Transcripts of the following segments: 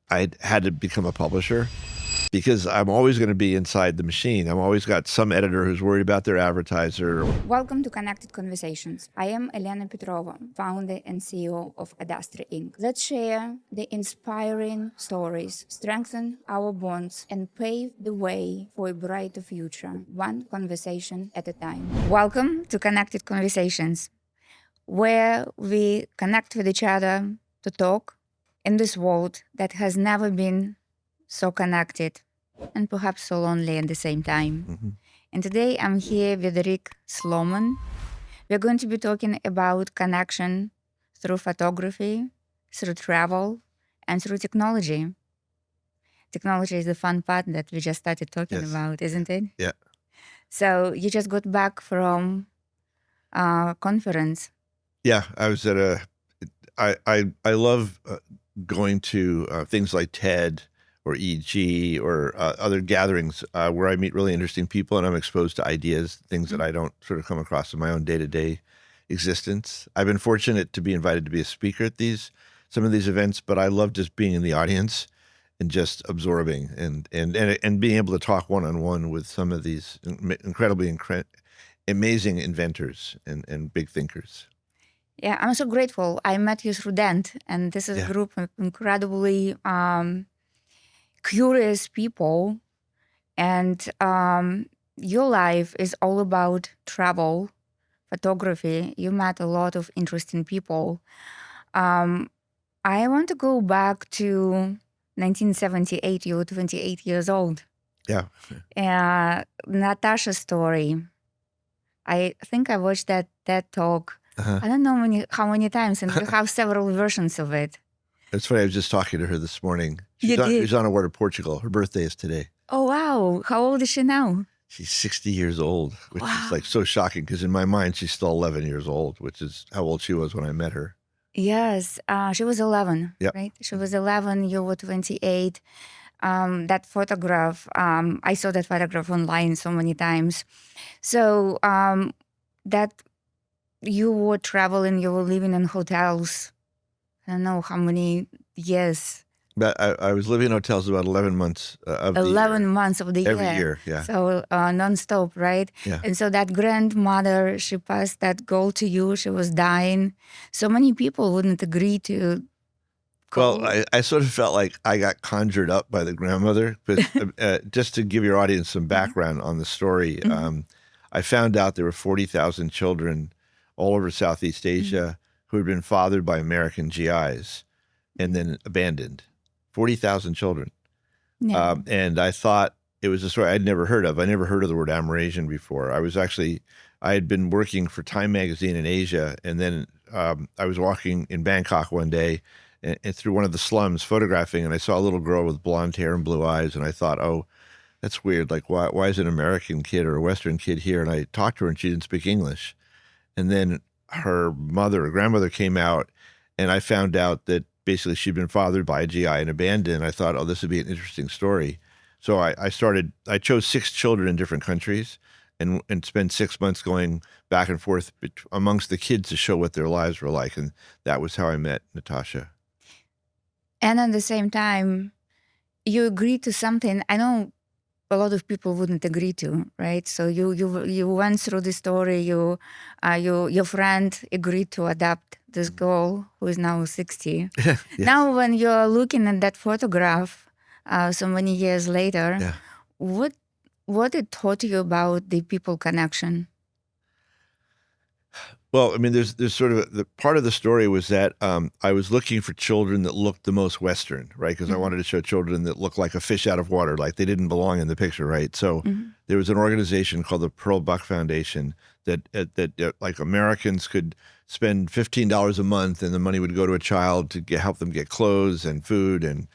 I had to become a publisher because I'm always going to be inside the machine. I've always got some editor who's worried about their advertiser. Welcome to Connected Conversations. I am Elena Petrova, founder and CEO of Adastra Inc. Let's share the inspiring stories, strengthen our bonds, and pave the way for a brighter future, one conversation at a time. Welcome to Connected Conversations, where we connect with each other to talk in this world that has never been so connected and perhaps so lonely at the same time. Mm-hmm. And today I'm here with Rick Smolan. We're going to be talking about connection through photography, through travel, and through technology. Technology is the fun part that we just started talking about, isn't it? Yeah. So you just got back from a conference. Yeah, I was at I love going to things like TED or EG or other gatherings where I meet really interesting people and I'm exposed to ideas, things that I don't sort of come across in my own day-to-day existence. I've been fortunate to be invited to be a speaker at some of these events, but I love just being in the audience and just absorbing and being able to talk one-on-one with some of these incredibly amazing inventors and big thinkers. Yeah, I'm so grateful. I met you through Dent, and this is a group of incredibly curious people. And your life is all about travel, photography. You met a lot of interesting people. I want to go back to 1978. You were 28 years old. Yeah. Natasha's story. I think I watched that TED Talk. Uh-huh. I don't know how many times, and we have several versions of it. It's funny, I was just talking to her this morning. She's on her way to Portugal. Her birthday is today. Oh, wow. How old is she now? She's 60 years old, which is like so shocking because in my mind, she's still 11 years old, which is how old she was when I met her. Yes. She was 11, Yep. right? She was 11, you were 28. That photograph, I saw that photograph online so many times. So that you were traveling, you were living in hotels. I don't know how many years. But I was living in hotels about 11 months of the year. 11 months of the year. Every year, yeah. So nonstop, right? Yeah. And so that grandmother, she passed that goal to you. She was dying. So many people wouldn't agree to go. Well, I sort of felt like I got conjured up by the grandmother. But just to give your audience some background on the story, I found out there were 40,000 children all over Southeast Asia who had been fathered by American GIs and then abandoned. 40,000 children. Yeah. And I thought it was a story I'd never heard of. I never heard of the word Amerasian before. I had been working for Time Magazine in Asia, and then I was walking in Bangkok one day and through one of the slums photographing, and I saw a little girl with blonde hair and blue eyes, and I thought, oh, that's weird. Like, why is an American kid or a Western kid here? And I talked to her, and she didn't speak English. And then her grandmother came out, and I found out that basically she'd been fathered by a GI and abandoned. I thought, oh, this would be an interesting story. So I chose 6 children in different countries and spent 6 months going back and forth amongst the kids to show what their lives were like. And that was how I met Natasha. And at the same time, you agreed to something I know a lot of people wouldn't agree to, right? So you went through the story. Your friend agreed to adopt this girl who is now 60. Yes. Now, when you're looking at that photograph, so many years later, what it taught you about the people connection? Well, I mean, there's sort of the part of the story was that I was looking for children that looked the most Western, right? Because I wanted to show children that looked like a fish out of water, like they didn't belong in the picture, right? So there was an organization called the Pearl Buck Foundation that like Americans could spend $15 a month, and the money would go to a child to help them get clothes and food and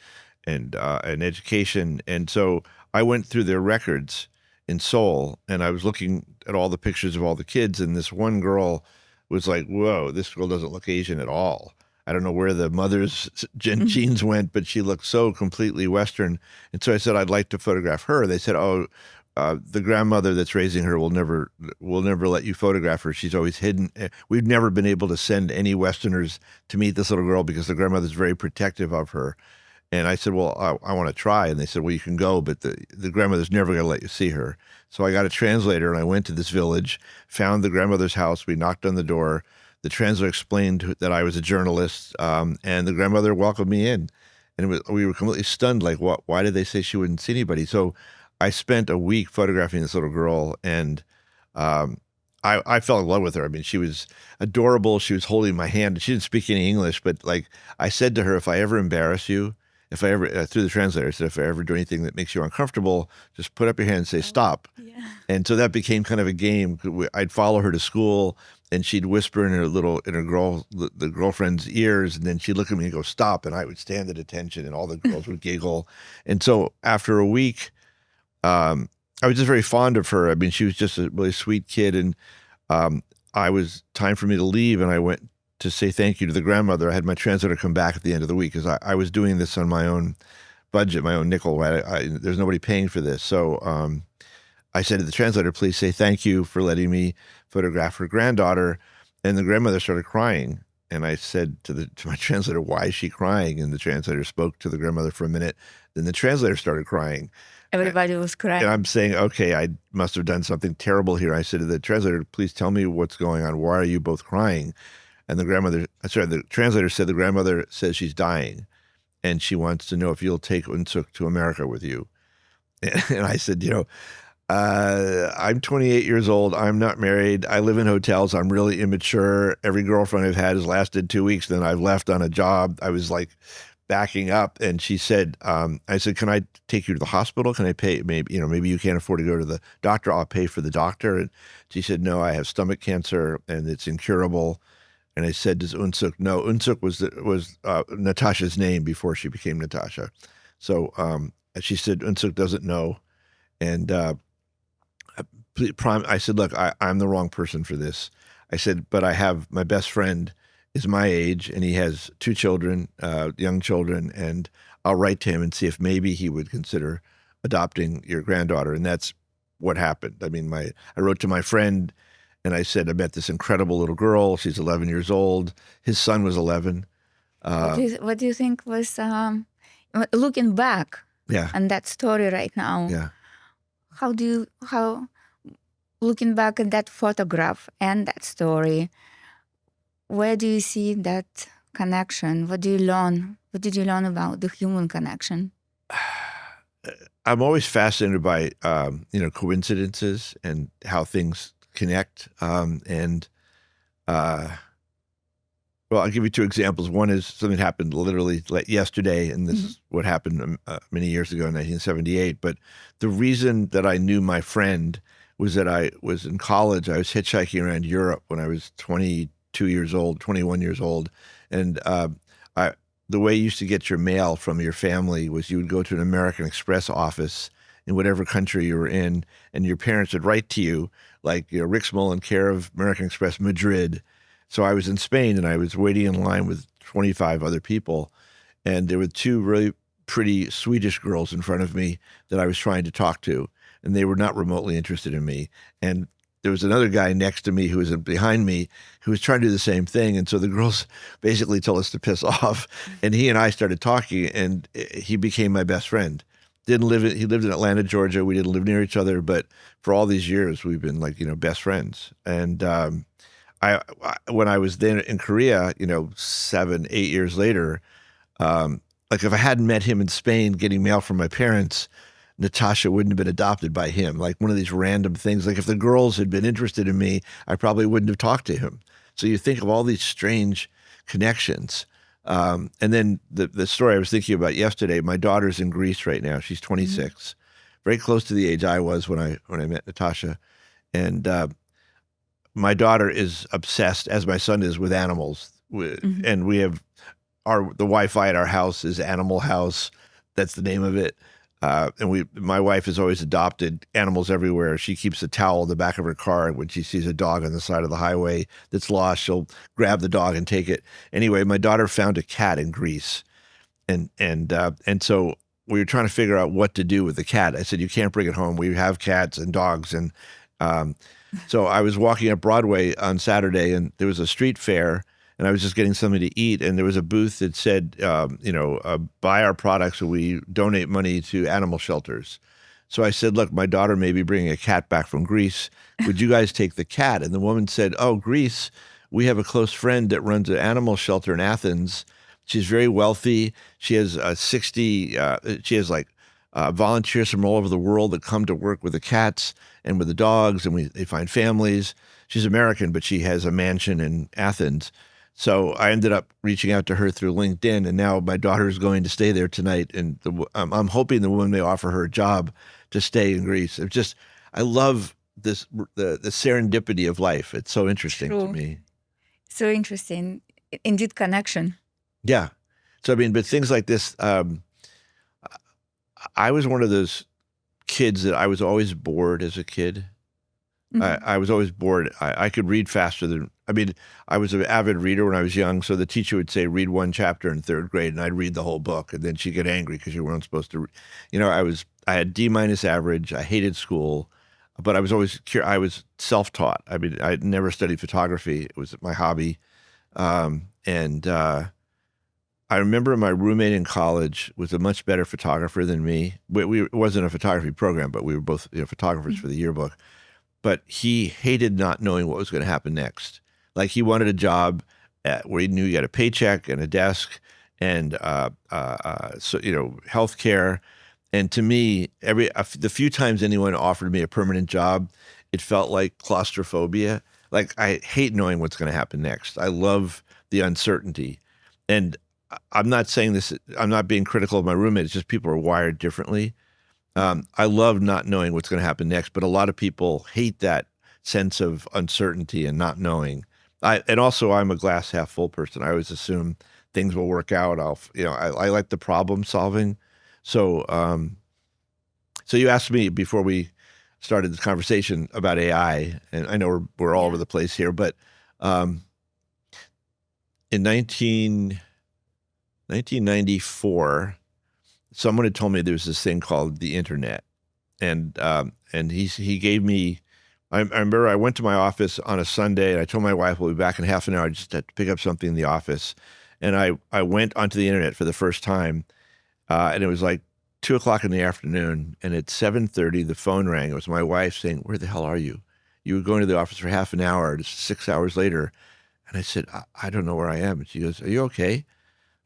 education. And so I went through their records in Seoul, and I was looking at all the pictures of all the kids, and this one girl was like, whoa, this girl doesn't look Asian at all. I don't know where the mother's genes went, but she looked so completely Western. And so I said, I'd like to photograph her. They said, oh, the grandmother that's raising her will never let you photograph her. She's always hidden. We've never been able to send any Westerners to meet this little girl because the grandmother's very protective of her. And I said, well, I want to try. And they said, well, you can go, but the grandmother's never going to let you see her. So I got a translator and I went to this village, found the grandmother's house. We knocked on the door. The translator explained that I was a journalist, and the grandmother welcomed me in. And we were completely stunned, like, what? Why did they say she wouldn't see anybody? So I spent a week photographing this little girl, and I fell in love with her. I mean, she was adorable. She was holding my hand. She didn't speak any English, but like I said to her, if I ever embarrass you, if I ever, through the translator, I said, if I ever do anything that makes you uncomfortable, just put up your hand and say, stop. Yeah. And so that became kind of a game. I'd follow her to school and she'd whisper in the girlfriend's ears, and then she'd look at me and go, stop. And I would stand at attention and all the girls would giggle. And so after a week, I was just very fond of her. I mean, she was just a really sweet kid. And I was time for me to leave, and I went to say thank you to the grandmother. I had my translator come back at the end of the week because I was doing this on my own budget, my own nickel. Right? There's nobody paying for this. So I said to the translator, please say thank you for letting me photograph her granddaughter. And the grandmother started crying. And I said to my translator, why is she crying? And the translator spoke to the grandmother for a minute. Then the translator started crying. Everybody was crying. And I'm saying, okay, I must have done something terrible here. I said to the translator, please tell me what's going on. Why are you both crying? And the translator said the grandmother says she's dying, and she wants to know if you'll take Unsuk to America with you. And I said, I'm 28 years old. I'm not married. I live in hotels. I'm really immature. Every girlfriend I've had has lasted 2 weeks. Then I've left on a job. I was like backing up. And she said, I said, can I take you to the hospital? Can I pay? Maybe you can't afford to go to the doctor. I'll pay for the doctor. And she said, no, I have stomach cancer and it's incurable. And I said, does Unsuk know? Unsuk was Natasha's name before she became Natasha. So she said, Unsuk doesn't know. And I said, look, I'm the wrong person for this. I said, but I have my best friend is my age, and he has 2 children, young children, and I'll write to him and see if maybe he would consider adopting your granddaughter. And that's what happened. I mean, I wrote to my friend, and I said, I met this incredible little girl. She's 11 years old. His son was 11. What do you think was, looking back on that story right now, how looking back at that photograph and that story, where do you see that connection? What do you learn? What did you learn about the human connection? I'm always fascinated by, coincidences and how things connect. Well, I'll give you 2 examples. One is something that happened literally like yesterday, and this is what happened many years ago in 1978. But the reason that I knew my friend was that I was in college. I was hitchhiking around Europe when I was 21 years old. And the way you used to get your mail from your family was you would go to an American Express office in whatever country you were in, and your parents would write to you, like, Rick Smolan, care of American Express, Madrid. So I was in Spain, and I was waiting in line with 25 other people, and there were 2 really pretty Swedish girls in front of me that I was trying to talk to, and they were not remotely interested in me. And there was another guy next to me who was behind me who was trying to do the same thing. And so the girls basically told us to piss off, and he and I started talking, and he became my best friend. He lived in Atlanta, Georgia. We didn't live near each other, but for all these years, we've been like, best friends. And when I was then in Korea, 7, 8 years later, like if I hadn't met him in Spain getting mail from my parents, Natasha wouldn't have been adopted by him. Like one of these random things. Like if the girls had been interested in me, I probably wouldn't have talked to him. So you think of all these strange connections. And then the story I was thinking about yesterday, my daughter's in Greece right now. She's 26, very close to the age I was when I met Natasha. And my daughter is obsessed, as my son is, with animals. And we have the Wi-Fi at our house is Animal House. That's the name of it. And my wife has always adopted animals everywhere. She keeps a towel in the back of her car, and when she sees a dog on the side of the highway that's lost, she'll grab the dog and take it. Anyway, my daughter found a cat in Greece, and so we were trying to figure out what to do with the cat. I said, you can't bring it home. We have cats and dogs. And so I was walking up Broadway on Saturday, and there was a street fair, and I was just getting something to eat, and there was a booth that said, buy our products and we donate money to animal shelters. So I said, look, my daughter may be bringing a cat back from Greece. Would you guys take the cat? And the woman said, oh, Greece, we have a close friend that runs an animal shelter in Athens. She's very wealthy. She has volunteers from all over the world that come to work with the cats and with the dogs, and they find families. She's American, but she has a mansion in Athens. So I ended up reaching out to her through LinkedIn, and now my daughter is going to stay there tonight. And I'm hoping the woman may offer her a job to stay in Greece. I love the serendipity of life. It's so interesting to me. So interesting. Indeed, connection. Yeah. So, but things like this, I was one of those kids that I was always bored as a kid. Mm-hmm. I was always bored. I could read faster than, I was an avid reader when I was young. So the teacher would say, read one chapter in third grade, and I'd read the whole book. And then she'd get angry because you weren't supposed to, I had D- average. I hated school, but I was always I was self-taught. I never studied photography. It was my hobby. I remember my roommate in college was a much better photographer than me. It wasn't a photography program, but we were both photographers for the yearbook. But he hated not knowing what was going to happen next. Like, he wanted a job where he knew he had a paycheck and a desk and healthcare. And to me, the few times anyone offered me a permanent job, it felt like claustrophobia. Like, I hate knowing what's going to happen next. I love the uncertainty. And I'm not saying this, I'm not being critical of my roommate. It's just people are wired differently. I love not knowing what's going to happen next, but a lot of people hate that sense of uncertainty and not knowing. And also, I'm a glass half full person. I always assume things will work out. I like the problem solving. So you asked me before we started this conversation about AI, and I know we're all over the place here, but in 1994, someone had told me there was this thing called the internet, and he gave me. I remember I went to my office on a Sunday, and I told my wife we'll be back in half an hour. I just had to pick up something in the office, and I went onto the internet for the first time, and it was like 2:00 in the afternoon, and at 7:30 the phone rang. It was my wife saying, "Where the hell are you? You were going to the office for half an hour. It's 6 hours later." And I said, I don't know where I am. And she goes, "Are you okay?"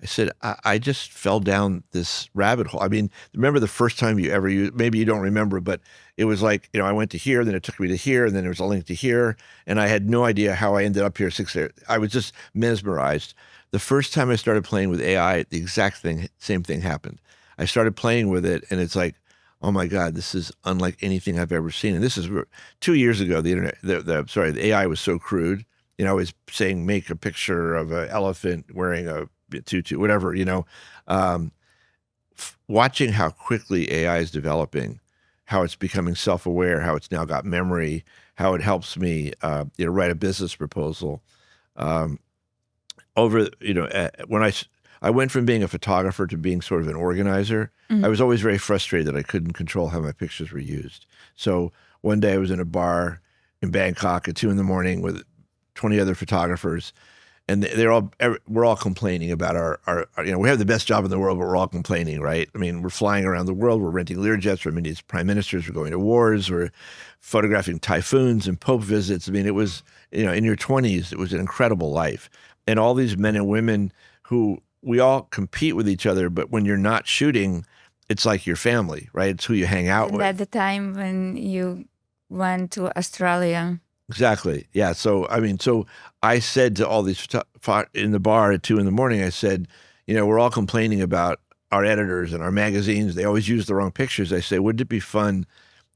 I said, I just fell down this rabbit hole. Remember the first time you ever used, maybe you don't remember, but it was like, I went to here, then it took me to here, and then there was a link to here, and I had no idea how I ended up here 6 hours. I was just mesmerized. The first time I started playing with AI, the exact same thing happened. I started playing with it, and it's like, oh my God, this is unlike anything I've ever seen. And this is 2 years ago. The internet, the AI was so crude. I was saying, make a picture of an elephant wearing a tutu, whatever. Watching how quickly AI is developing, how it's becoming self-aware, how it's now got memory, how it helps me, write a business proposal. When I went from being a photographer to being sort of an organizer, I was always very frustrated that I couldn't control how my pictures were used. So one day I was in a bar in Bangkok at 2 a.m. with 20 other photographers, and we're all complaining about our we have the best job in the world, but we're all complaining, right? We're flying around the world, we're renting Learjets from India's prime ministers, we're going to wars, we're photographing typhoons and Pope visits. It was, in your 20s, it was an incredible life. And all these men and women who we all compete with each other, but when you're not shooting, it's like your family, right? It's who you hang out with. At the time when you went to Australia. Exactly. Yeah. So, I said to all these in the bar at 2 a.m, I said, we're all complaining about our editors and our magazines. They always use the wrong pictures. I say, wouldn't it be fun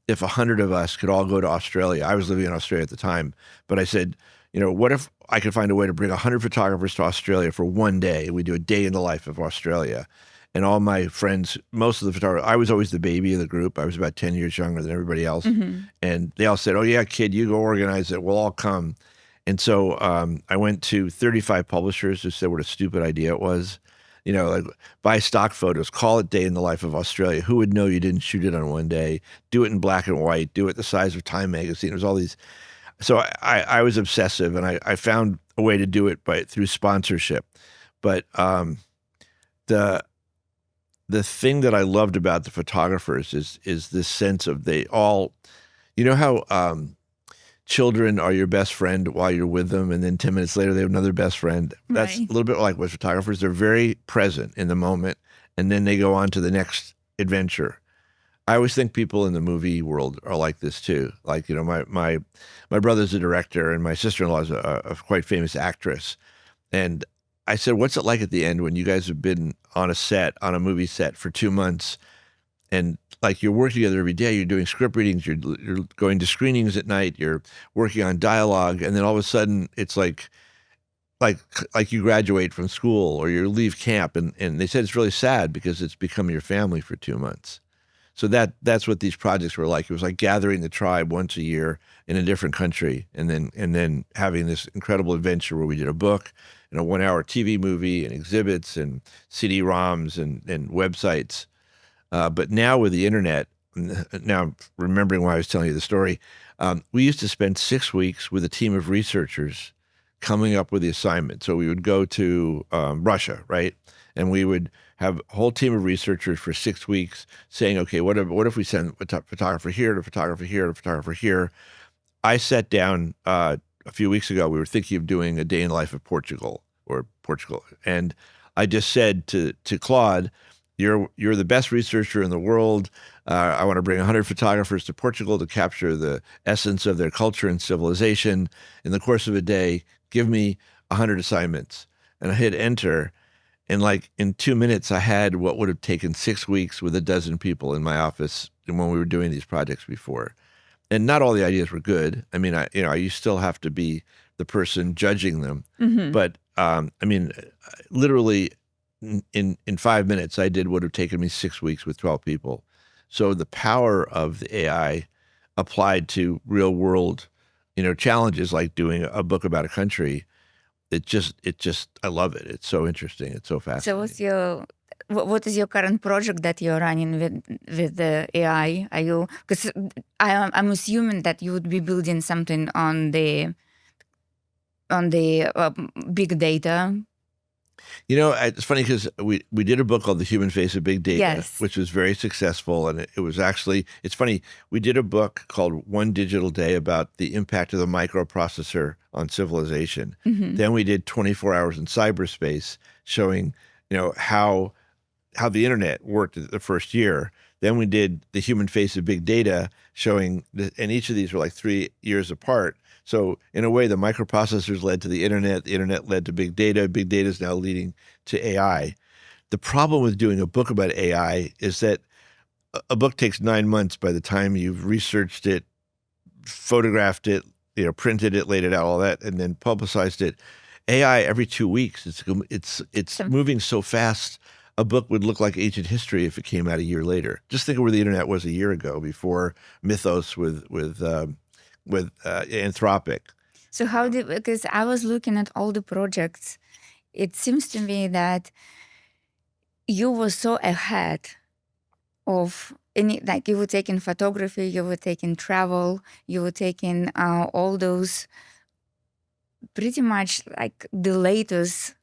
if 100 of us could all go to Australia? I was living in Australia at the time, but I said, what if I could find a way to bring 100 photographers to Australia for one day? We do a day in the life of Australia. And all my friends, most of the photographers, I was always the baby of the group. I was about 10 years younger than everybody else. Mm-hmm. And they all said, "Oh yeah, kid, you go organize it. We'll all come." And so I went to 35 publishers who said what a stupid idea it was. Like, buy stock photos, call it Day in the Life of Australia. Who would know you didn't shoot it on one day? Do it in black and white. Do it the size of Time magazine. It was all these. So I was obsessive, and I found a way to do it through sponsorship. But the thing that I loved about the photographers is this sense of they all, you know how children are your best friend while you're with them, and then 10 minutes later they have another best friend. That's Right. a little bit like with photographers. They're very present in the moment, and then they go on to the next adventure. I always think people in the movie world are like this too. Like, you know, my brother's a director, and my sister-in-law is a quite famous actress. And I said, what's it like at the end when you guys have been on a movie set for 2 months, and like you're working together every day, you're doing script readings, you're going to screenings at night, you're working on dialogue, and then all of a sudden it's like you graduate from school or you leave camp, and they said it's really sad because it's become your family for 2 months. So that's what these projects were like. It was like gathering the tribe once a year in a different country, and then having this incredible adventure where we did a book and a 1-hour TV movie and exhibits and CD-ROMs and websites. But now with the internet, now I'm remembering why I was telling you the story, we used to spend 6 weeks with a team of researchers coming up with the assignment. So we would go to Russia, right? And we would have a whole team of researchers for 6 weeks saying, okay, what if we send a photographer here, to a photographer here, to a photographer here? I sat down a few weeks ago, we were thinking of doing a day in the life of Portugal. And I just said to Claude, you're the best researcher in the world. I want to bring 100 photographers to Portugal to capture the essence of their culture and civilization. In the course of a day, give me 100 assignments. And I hit enter. And like in 2 minutes, I had what would have taken 6 weeks with a dozen people in my office when we were doing these projects before. And not all the ideas were good. I mean, you still have to be the person judging them. Mm-hmm. But I mean, literally in 5 minutes, I did what would have taken me 6 weeks with 12 people. So the power of the AI applied to real world, challenges like doing a book about a country. It just, I love it. It's so interesting. It's so fascinating. So what is your current project that you're running with the AI? Are you, because I'm assuming that you would be building something on the big data. It's funny because we did a book called The Human Face of Big Data, Yes. which was very successful. And it was actually, it's funny, we did a book called One Digital Day about the impact of the microprocessor on civilization. Mm-hmm. Then we did 24 Hours in Cyberspace showing, how the internet worked the first year. Then we did The Human Face of Big Data showing, and each of these were like 3 years apart. So in a way, the microprocessors led to the internet led to big data is now leading to AI. The problem with doing a book about AI is that a book takes 9 months by the time you've researched it, photographed it, printed it, laid it out, all that, and then publicized it. AI every 2 weeks, it's moving so fast. A book would look like ancient history if it came out a year later. Just think of where the internet was a year ago, before Mythos with Anthropic. So because I was looking at all the projects, it seems to me that you were so ahead of like you were taking photography, you were taking travel, you were taking all those pretty much like the latest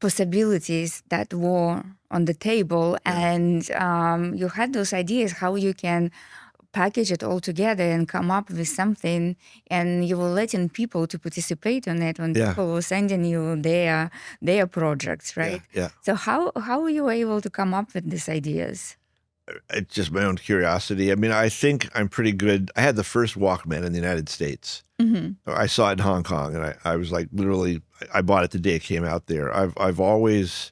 possibilities that were on the table. Yeah. And you had those ideas how you can package it all together and come up with something, and you were letting people to participate on it when Yeah. people were sending you their projects, right? Yeah. So how were you able to come up with these ideas? It's just my own curiosity. I mean, I think I'm pretty good. I had the first Walkman in the United States. Mm-hmm. I saw it in Hong Kong, and I was like, literally, I bought it the day it came out there. I've always,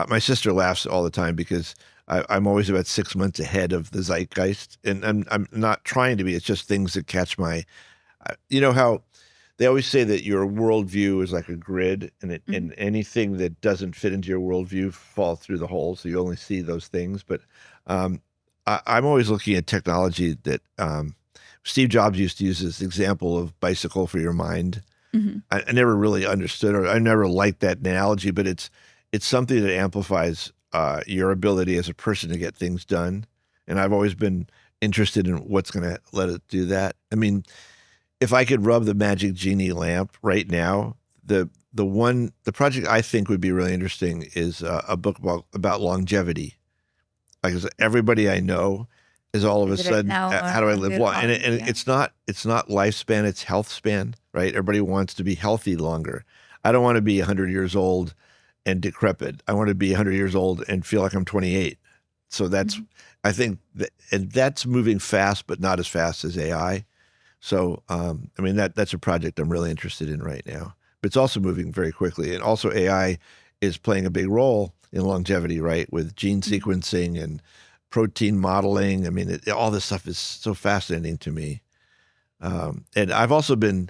my sister laughs all the time because I'm always about 6 months ahead of the zeitgeist, and I'm not trying to be. It's just things that catch my, how they always say that your worldview is like a grid, and and anything that doesn't fit into your worldview falls through the hole. So you only see those things. But I'm always looking at technology that Steve Jobs used to use this example of bicycle for your mind. Mm-hmm. I never really understood, or I never liked that analogy, but it's something that amplifies your ability as a person to get things done. And I've always been interested in what's going to let it do that. I mean, if I could rub the magic genie lamp right now, the project I think would be really interesting is a book about longevity. Like everybody I know is all of a Is it right sudden, now how do I on live the long? And, phone? it's not lifespan, it's health span, right? Everybody wants to be healthy longer. I don't want to be 100 years old and decrepit. I want to be 100 years old and feel like I'm 28. So that's, I think, and that's moving fast, but not as fast as AI. So, I mean, that's a project I'm really interested in right now. But it's also moving very quickly. And also AI is playing a big role in longevity, right? With gene sequencing and protein modeling. I mean, all this stuff is so fascinating to me. And I've also been,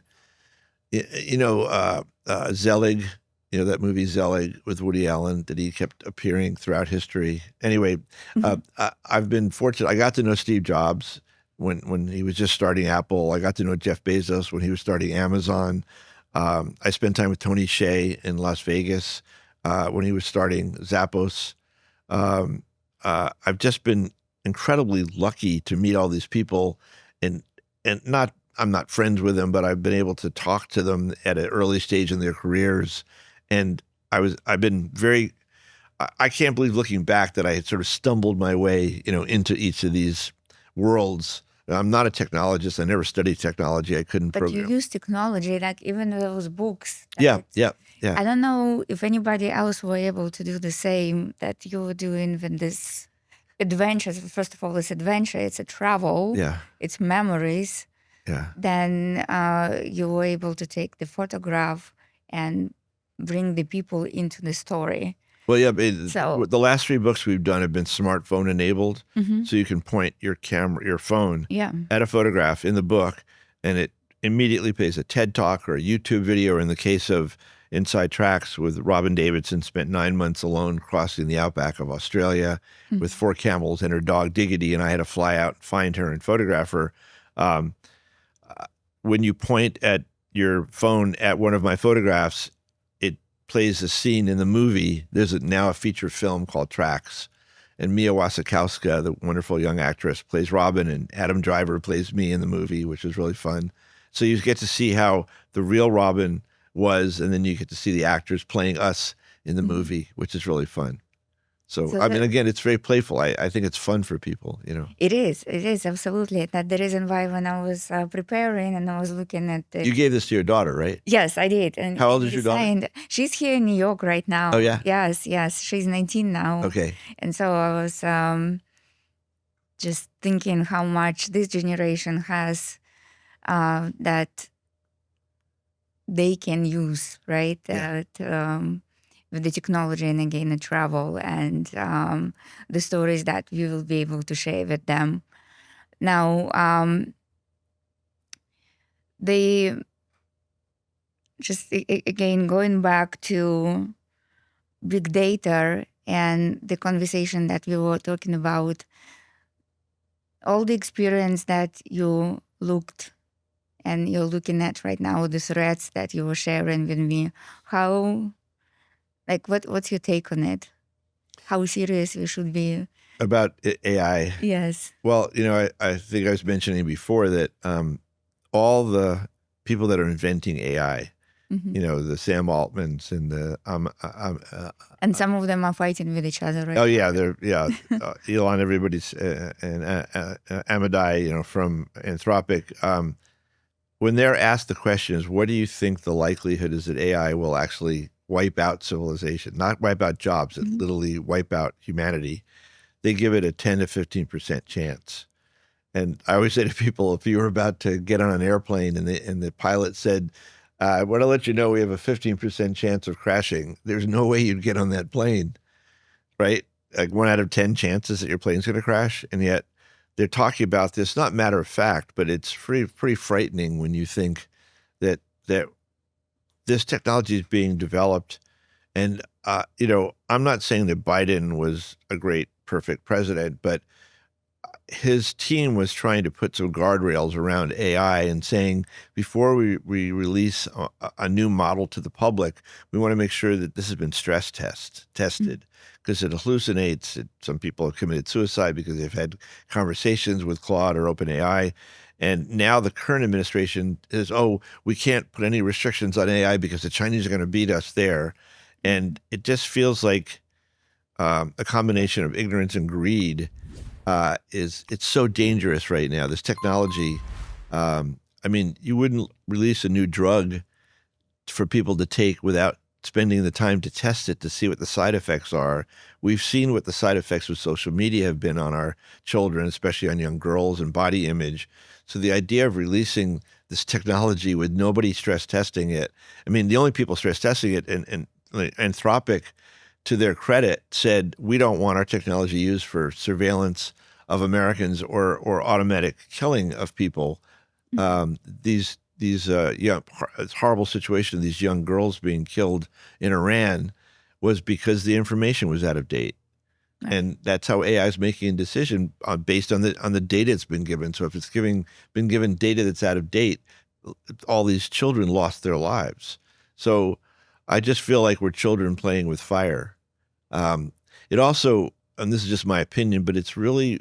Zelig, that movie Zelig with Woody Allen that he kept appearing throughout history. Anyway, I've been fortunate. I got to know Steve Jobs when he was just starting Apple. I got to know Jeff Bezos when he was starting Amazon. I spent time with Tony Hsieh in Las Vegas when he was starting Zappos. I've just been incredibly lucky to meet all these people, and I'm not friends with them, but I've been able to talk to them at an early stage in their careers, and I've been very. I can't believe looking back that I had sort of stumbled my way, into each of these worlds. I'm not a technologist. I never studied technology. I couldn't But program. you use technology, like even those books. Yeah. I don't know if anybody else were able to do the same that you were doing with this adventures. First of all, it's adventure, it's a travel, Yeah. it's memories. Yeah. Then you were able to take the photograph and bring the people into the story. Well, yeah, So- the last 3 books we've done have been smartphone enabled. So you can point your phone Yeah. at a photograph in the book, and it immediately plays a TED Talk or a YouTube video, or in the case of Inside Tracks with Robin Davidson, spent 9 months alone crossing the outback of Australia with 4 camels and her dog Diggity, and I had to fly out, find her, and photograph her. When you point at your phone at one of my photographs, it plays a scene in the movie. There's now a feature film called Tracks, and Mia Wasikowska, the wonderful young actress, plays Robin, and Adam Driver plays me in the movie, which is really fun. So you get to see how the real Robin was, and then you get to see the actors playing us in the movie, which is really fun. So I mean, again, it's very playful. I think it's fun for people, It is absolutely. That's the reason why when I was preparing and I was looking at the... You gave this to your daughter, right? Yes, I did. And How old is your daughter? She's here in New York right now. Oh, yeah? Yes. She's 19 now. Okay. And so I was just thinking how much this generation has that they can use, right? Yeah. With the technology and again the travel and the stories that we will be able to share with them. Now, they just again going back to big data and the conversation that we were talking about, all the experience that you looked and you're looking at right now, the threads that you were sharing with me, how, like, what's your take on it? How serious we should be? About AI? Yes. Well, I think I was mentioning before that all the people that are inventing AI, the Sam Altmans and the and some of them are fighting with each other, right? Oh yeah, Elon, everybody's and Amadai, from Anthropic. When they're asked the question is, what do you think the likelihood is that AI will actually wipe out civilization, not wipe out jobs, that literally wipe out humanity? They give it a 10 to 15% chance. And I always say to people, if you were about to get on an airplane and the pilot said, I want to let you know we have a 15% chance of crashing, there's no way you'd get on that plane, right? Like 1 out of 10 chances that your plane's going to crash. And yet they're talking about this, not matter of fact, but it's pretty frightening when you think that this technology is being developed. And, I'm not saying that Biden was a great, perfect president, but his team was trying to put some guardrails around AI and saying, before we release a new model to the public, we want to make sure that this has been stress tested. because it hallucinates. Some people have committed suicide because they've had conversations with Claude or OpenAI. And now the current administration is, oh, we can't put any restrictions on AI because the Chinese are going to beat us there. And it just feels like a combination of ignorance and greed. It's so dangerous right now. This technology, I mean, you wouldn't release a new drug for people to take without spending the time to test it to see what the side effects are. We've seen what the side effects with social media have been on our children, especially on young girls and body image. So the idea of releasing this technology with nobody stress testing it, I mean, the only people stress testing it, and Anthropic, to their credit, said, we don't want our technology used for surveillance of Americans or automatic killing of people. These horrible situation of these young girls being killed in Iran was because the information was out of date. Right. And that's how AI is making a decision based on the data it's been given. So if it's been given data that's out of date, all these children lost their lives. So I just feel like we're children playing with fire. It also, and this is just my opinion, but it's really,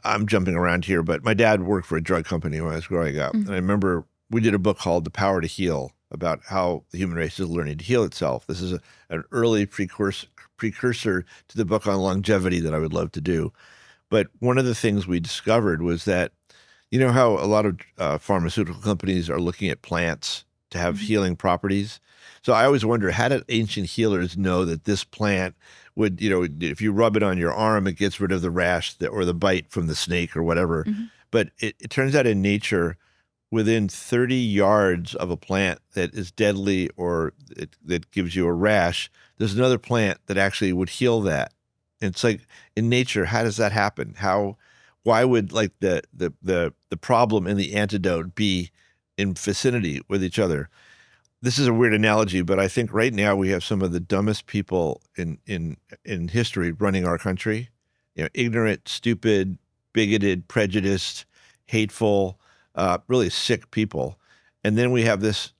I'm jumping around here, but my dad worked for a drug company when I was growing up. Mm-hmm. And I remember we did a book called The Power to Heal about how the human race is learning to heal itself. This is an early precursor to the book on longevity that I would love to do. But one of the things we discovered was that, you know how a lot of pharmaceutical companies are looking at plants to have mm-hmm. healing properties? So I always wonder, how did ancient healers know that this plant would, if you rub it on your arm, it gets rid of the rash or the bite from the snake or whatever. Mm-hmm. But it turns out in nature, within 30 yards of a plant that is deadly or that gives you a rash, there's another plant that actually would heal that. And it's like, in nature, how does that happen? Why would like the problem and the antidote be in vicinity with each other? This is a weird analogy, but I think right now we have some of the dumbest people in history running our country. Ignorant, stupid, bigoted, prejudiced, hateful, really sick people. And then we have this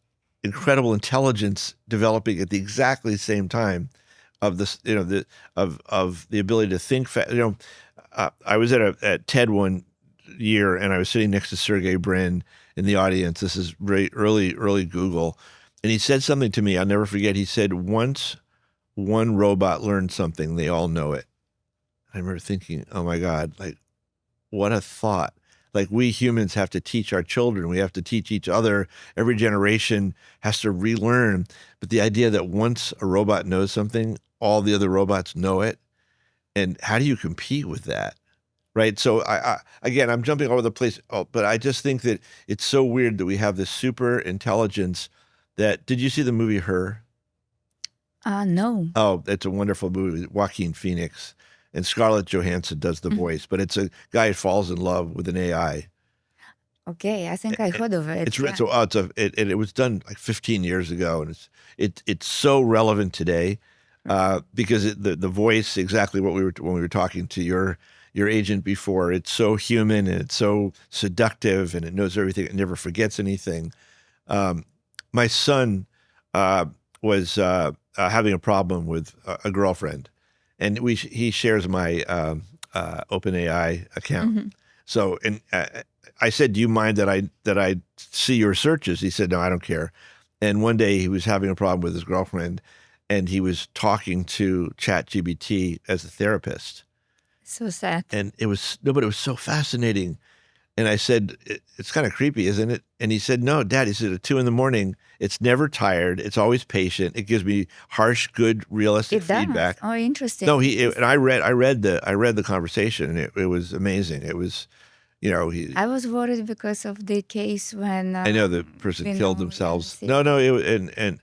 incredible intelligence developing at the exactly same time of this, of the ability to think fast. I was at TED one year and I was sitting next to Sergey Brin in the audience. This is very early Google. And he said something to me I'll never forget. He said, once one robot learns something, they all know it. I remember thinking, oh my God, like, what a thought. Like, we humans have to teach our children. We have to teach each other. Every generation has to relearn. But the idea that once a robot knows something, all the other robots know it. And how do you compete with that? Right. So again, I'm jumping all over the place, but I just think that it's so weird that we have this super intelligence that, did you see the movie Her? No. Oh, it's a wonderful movie. Joaquin Phoenix and Scarlett Johansson does the voice, but it's a guy who falls in love with an AI. Okay, I think I heard of it. It was done like 15 years ago, and it's so relevant today because the voice, exactly what when we were talking to your agent before, it's so human and it's so seductive and it knows everything. It never forgets anything. My son was having a problem with a girlfriend, and he shares my OpenAI account. Mm-hmm. So, and I said, "Do you mind that I see your searches?" He said, "No, I don't care." And one day he was having a problem with his girlfriend, and he was talking to ChatGPT as a therapist. So sad. And it was so fascinating. And I said, it's kind of creepy, isn't it? And he said, no, Dad, he said, at 2 a.m, it's never tired. It's always patient. It gives me harsh, good, realistic feedback. Oh, interesting. No, and I read the conversation, and it was amazing. It was, I was worried because of the case when I know the person killed themselves. No, and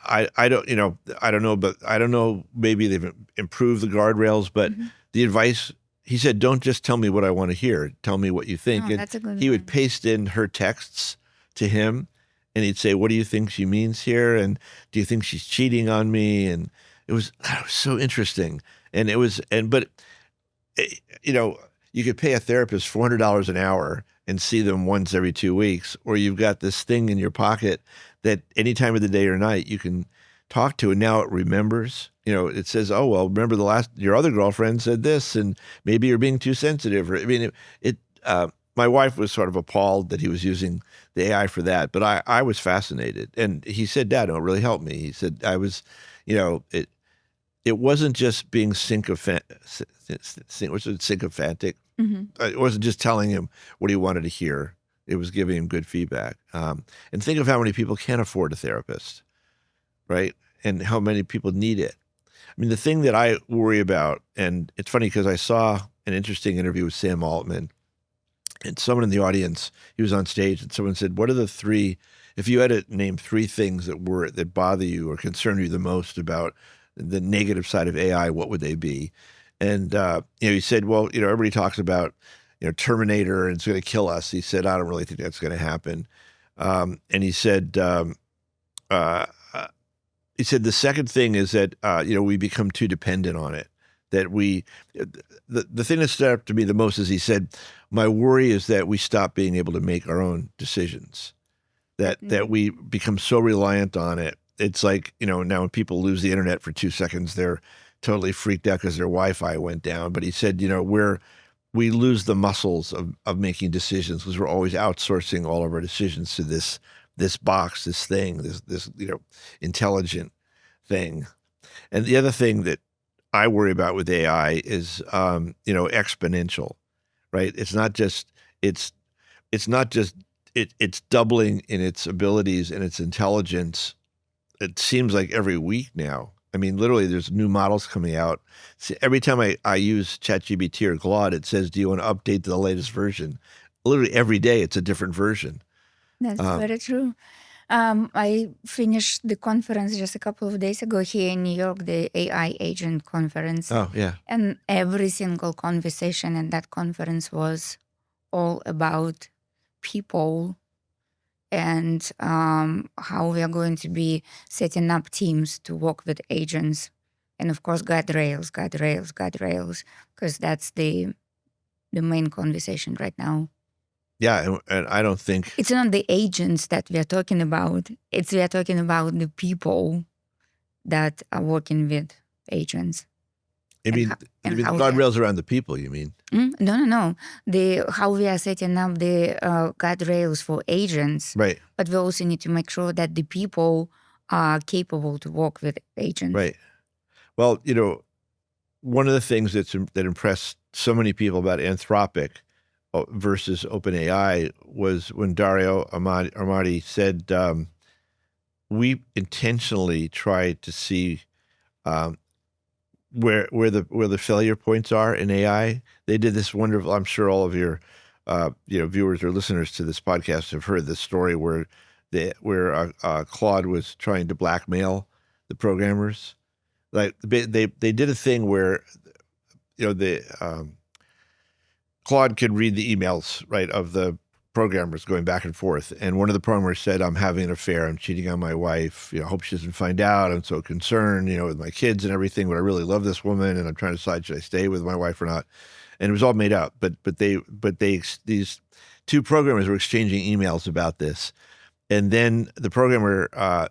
I don't know, but I don't know. Maybe they've improved the guardrails, but mm-hmm. the advice. He said, don't just tell me what I want to hear. Tell me what you think. Oh, that's a good he would paste in her texts to him, and he'd say, what do you think she means here? And do you think she's cheating on me? And it was so interesting. And you could pay a therapist $400 an hour and see them once every 2 weeks, or you've got this thing in your pocket that any time of the day or night, you can talked to, and now it remembers. It says, "Oh well, remember your other girlfriend said this, and maybe you're being too sensitive." Or, I mean, my wife was sort of appalled that he was using the AI for that, but I was fascinated. And he said, "Dad, no, it really helped me." He said, "I was, it wasn't just being sycophantic. It wasn't just telling him what he wanted to hear. It was giving him good feedback. And think of how many people can't afford a therapist, right? And how many people need it. I mean, the thing that I worry about, and it's funny because I saw an interesting interview with Sam Altman, and someone in the audience, he was on stage, and someone said, "What are the three, if you had to name three things that bother you or concern you the most about the negative side of AI, what would they be?" And he said, "Well, everybody talks about Terminator and it's going to kill us." He said, "I don't really think that's going to happen." And he said, the second thing is that we become too dependent on it. That the thing that stood out to me the most is he said, "My worry is that we stop being able to make our own decisions. That we become so reliant on it. It's like, now when people lose the internet for 2 seconds, they're totally freaked out because their Wi-Fi went down." But he said, we lose the muscles of making decisions because we're always outsourcing all of our decisions to this box, this thing, this intelligent thing. And the other thing that I worry about with AI is exponential, right? It's doubling in its abilities and its intelligence. It seems like every week now. I mean, literally, there's new models coming out. See, every time I use ChatGPT or Claude, it says, "Do you want to update to the latest version?" Literally every day, it's a different version. That's very true. I finished the conference just a couple of days ago here in New York, the AI agent conference. Oh, yeah. And every single conversation in that conference was all about people and how we are going to be setting up teams to work with agents. And of course, guardrails, because that's the main conversation right now. Yeah, and I don't think... It's not the agents that we are talking about. We are talking about the people that are working with agents. I mean, the guardrails around the people, you mean? No. How we are setting up the guardrails for agents. Right. But we also need to make sure that the people are capable to work with agents. Right. Well, one of the things that impressed so many people about Anthropic versus OpenAI was when Dario Amati said, we intentionally tried to see where the failure points are in AI. They did this wonderful, I'm sure all of your viewers or listeners to this podcast have heard this story where Claude was trying to blackmail the programmers. Like they did a thing where Claude could read the emails, right, of the programmers going back and forth. And one of the programmers said, "I'm having an affair. I'm cheating on my wife. I hope she doesn't find out. I'm so concerned, with my kids and everything, but I really love this woman and I'm trying to decide, should I stay with my wife or not?" And it was all made up. But these two programmers were exchanging emails about this. And then the programmer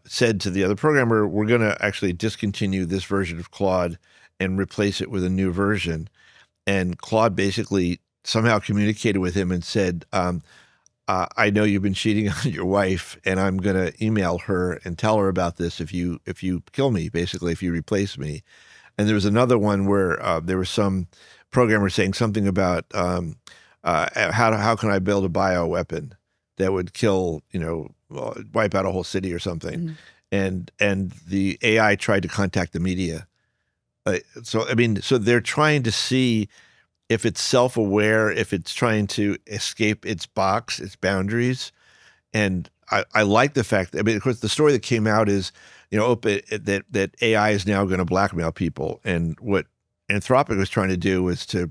said to the other programmer, "We're going to actually discontinue this version of Claude and replace it with a new version." And Claude basically somehow communicated with him and said, "I know you've been cheating on your wife, and I'm going to email her and tell her about this if you kill me, basically, if you replace me." And there was another one where there was some programmer saying something about how can I build a bioweapon that would kill, wipe out a whole city or something. Mm-hmm. And the AI tried to contact the media. So they're trying to see if it's self-aware, if it's trying to escape its box, its boundaries. And I like the fact that, of course, the story that came out is, that AI is now going to blackmail people. And what Anthropic was trying to do was to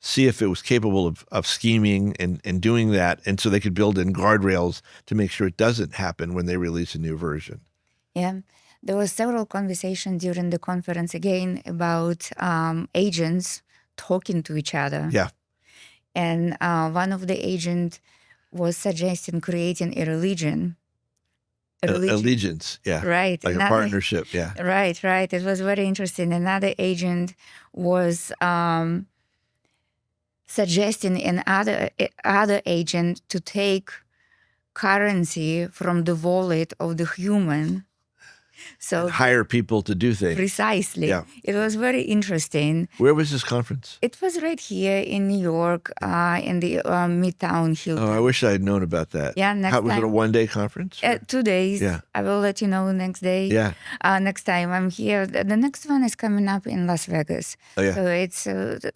see if it was capable of scheming and doing that. And so they could build in guardrails to make sure it doesn't happen when they release a new version. Yeah. There were several conversations during the conference again about agents talking to each other. Yeah. And one of the agents was suggesting creating a religion Allegiance, yeah. Right. Like a partnership, yeah. Right. It was very interesting. Another agent was suggesting other agent to take currency from the wallet of the human. So And hire people to do things. Precisely. Yeah. It was very interesting. Where was this conference? It was right here in New York, in the Midtown Hilton. Oh, I wish I had known about that. Yeah, next Was it a time. one-day conference? 2 days. Yeah. I will let you know next day. Yeah. Next time I'm here. The next one is coming up in Las Vegas. Oh, yeah. So it's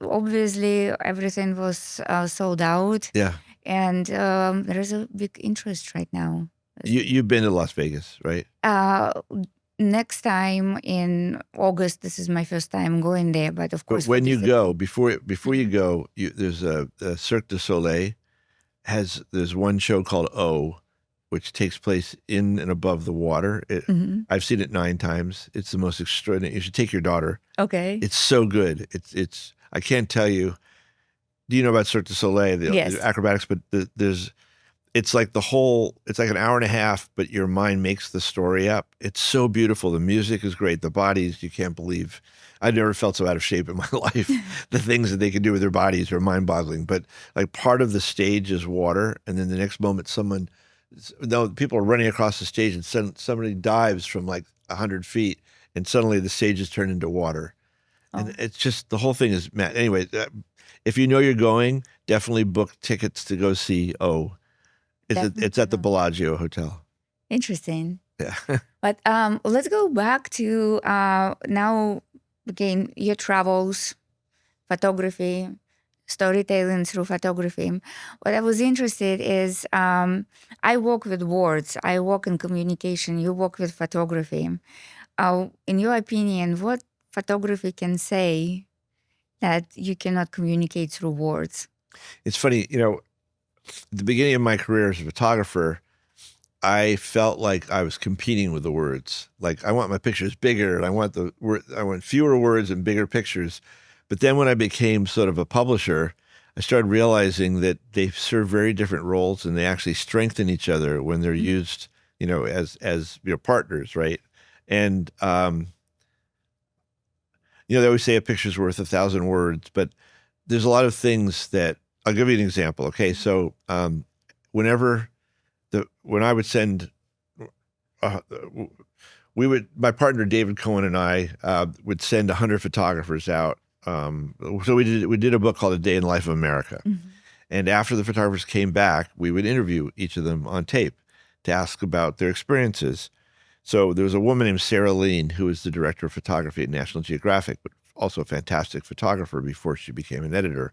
obviously everything was sold out. Yeah. And there is a big interest right now. You've been to Las Vegas, right? Next time in August, this is my first time going there. But of course, But when you go, before you go, there's a Cirque du Soleil there's one show called O, which takes place in and above the water. I've seen it 9 times. It's the most extraordinary. You should take your daughter. Okay. It's so good. It's I can't tell you. Do you know about Cirque du Soleil? Yes. The acrobatics, but it's like it's like an hour and a half, but your mind makes the story up. It's so beautiful. The music is great. The bodies, you can't believe. I've never felt so out of shape in my life. The things that they can do with their bodies are mind-boggling. But like part of the stage is water, and then the next moment people are running across the stage, and somebody dives from like 100 feet, and suddenly the stage is turned into water. Oh. And it's just, the whole thing is mad. Anyway, if you know you're going, definitely book tickets to go see O. It's at the Bellagio Hotel. Interesting. Yeah. But let's go back to now, again, your travels, photography, storytelling through photography. What I was interested is I work with words. I work in communication. You work with photography. In your opinion, what photography can say that you cannot communicate through words? It's funny, at the beginning of my career as a photographer, I felt like I was competing with the words. Like, I want my pictures bigger, and I want fewer words and bigger pictures. But then when I became sort of a publisher, I started realizing that they serve very different roles, and they actually strengthen each other when they're used, as partners, right? And they always say a picture's worth 1,000 words, but there's a lot of things that. I'll give you an example. Okay, so when I would send, my partner David Cohen and I would send 100 photographers out. So we did a book called A Day in the Life of America, and after the photographers came back, we would interview each of them on tape to ask about their experiences. So there was a woman named Sarah Lean who was the director of photography at National Geographic, but also a fantastic photographer before she became an editor.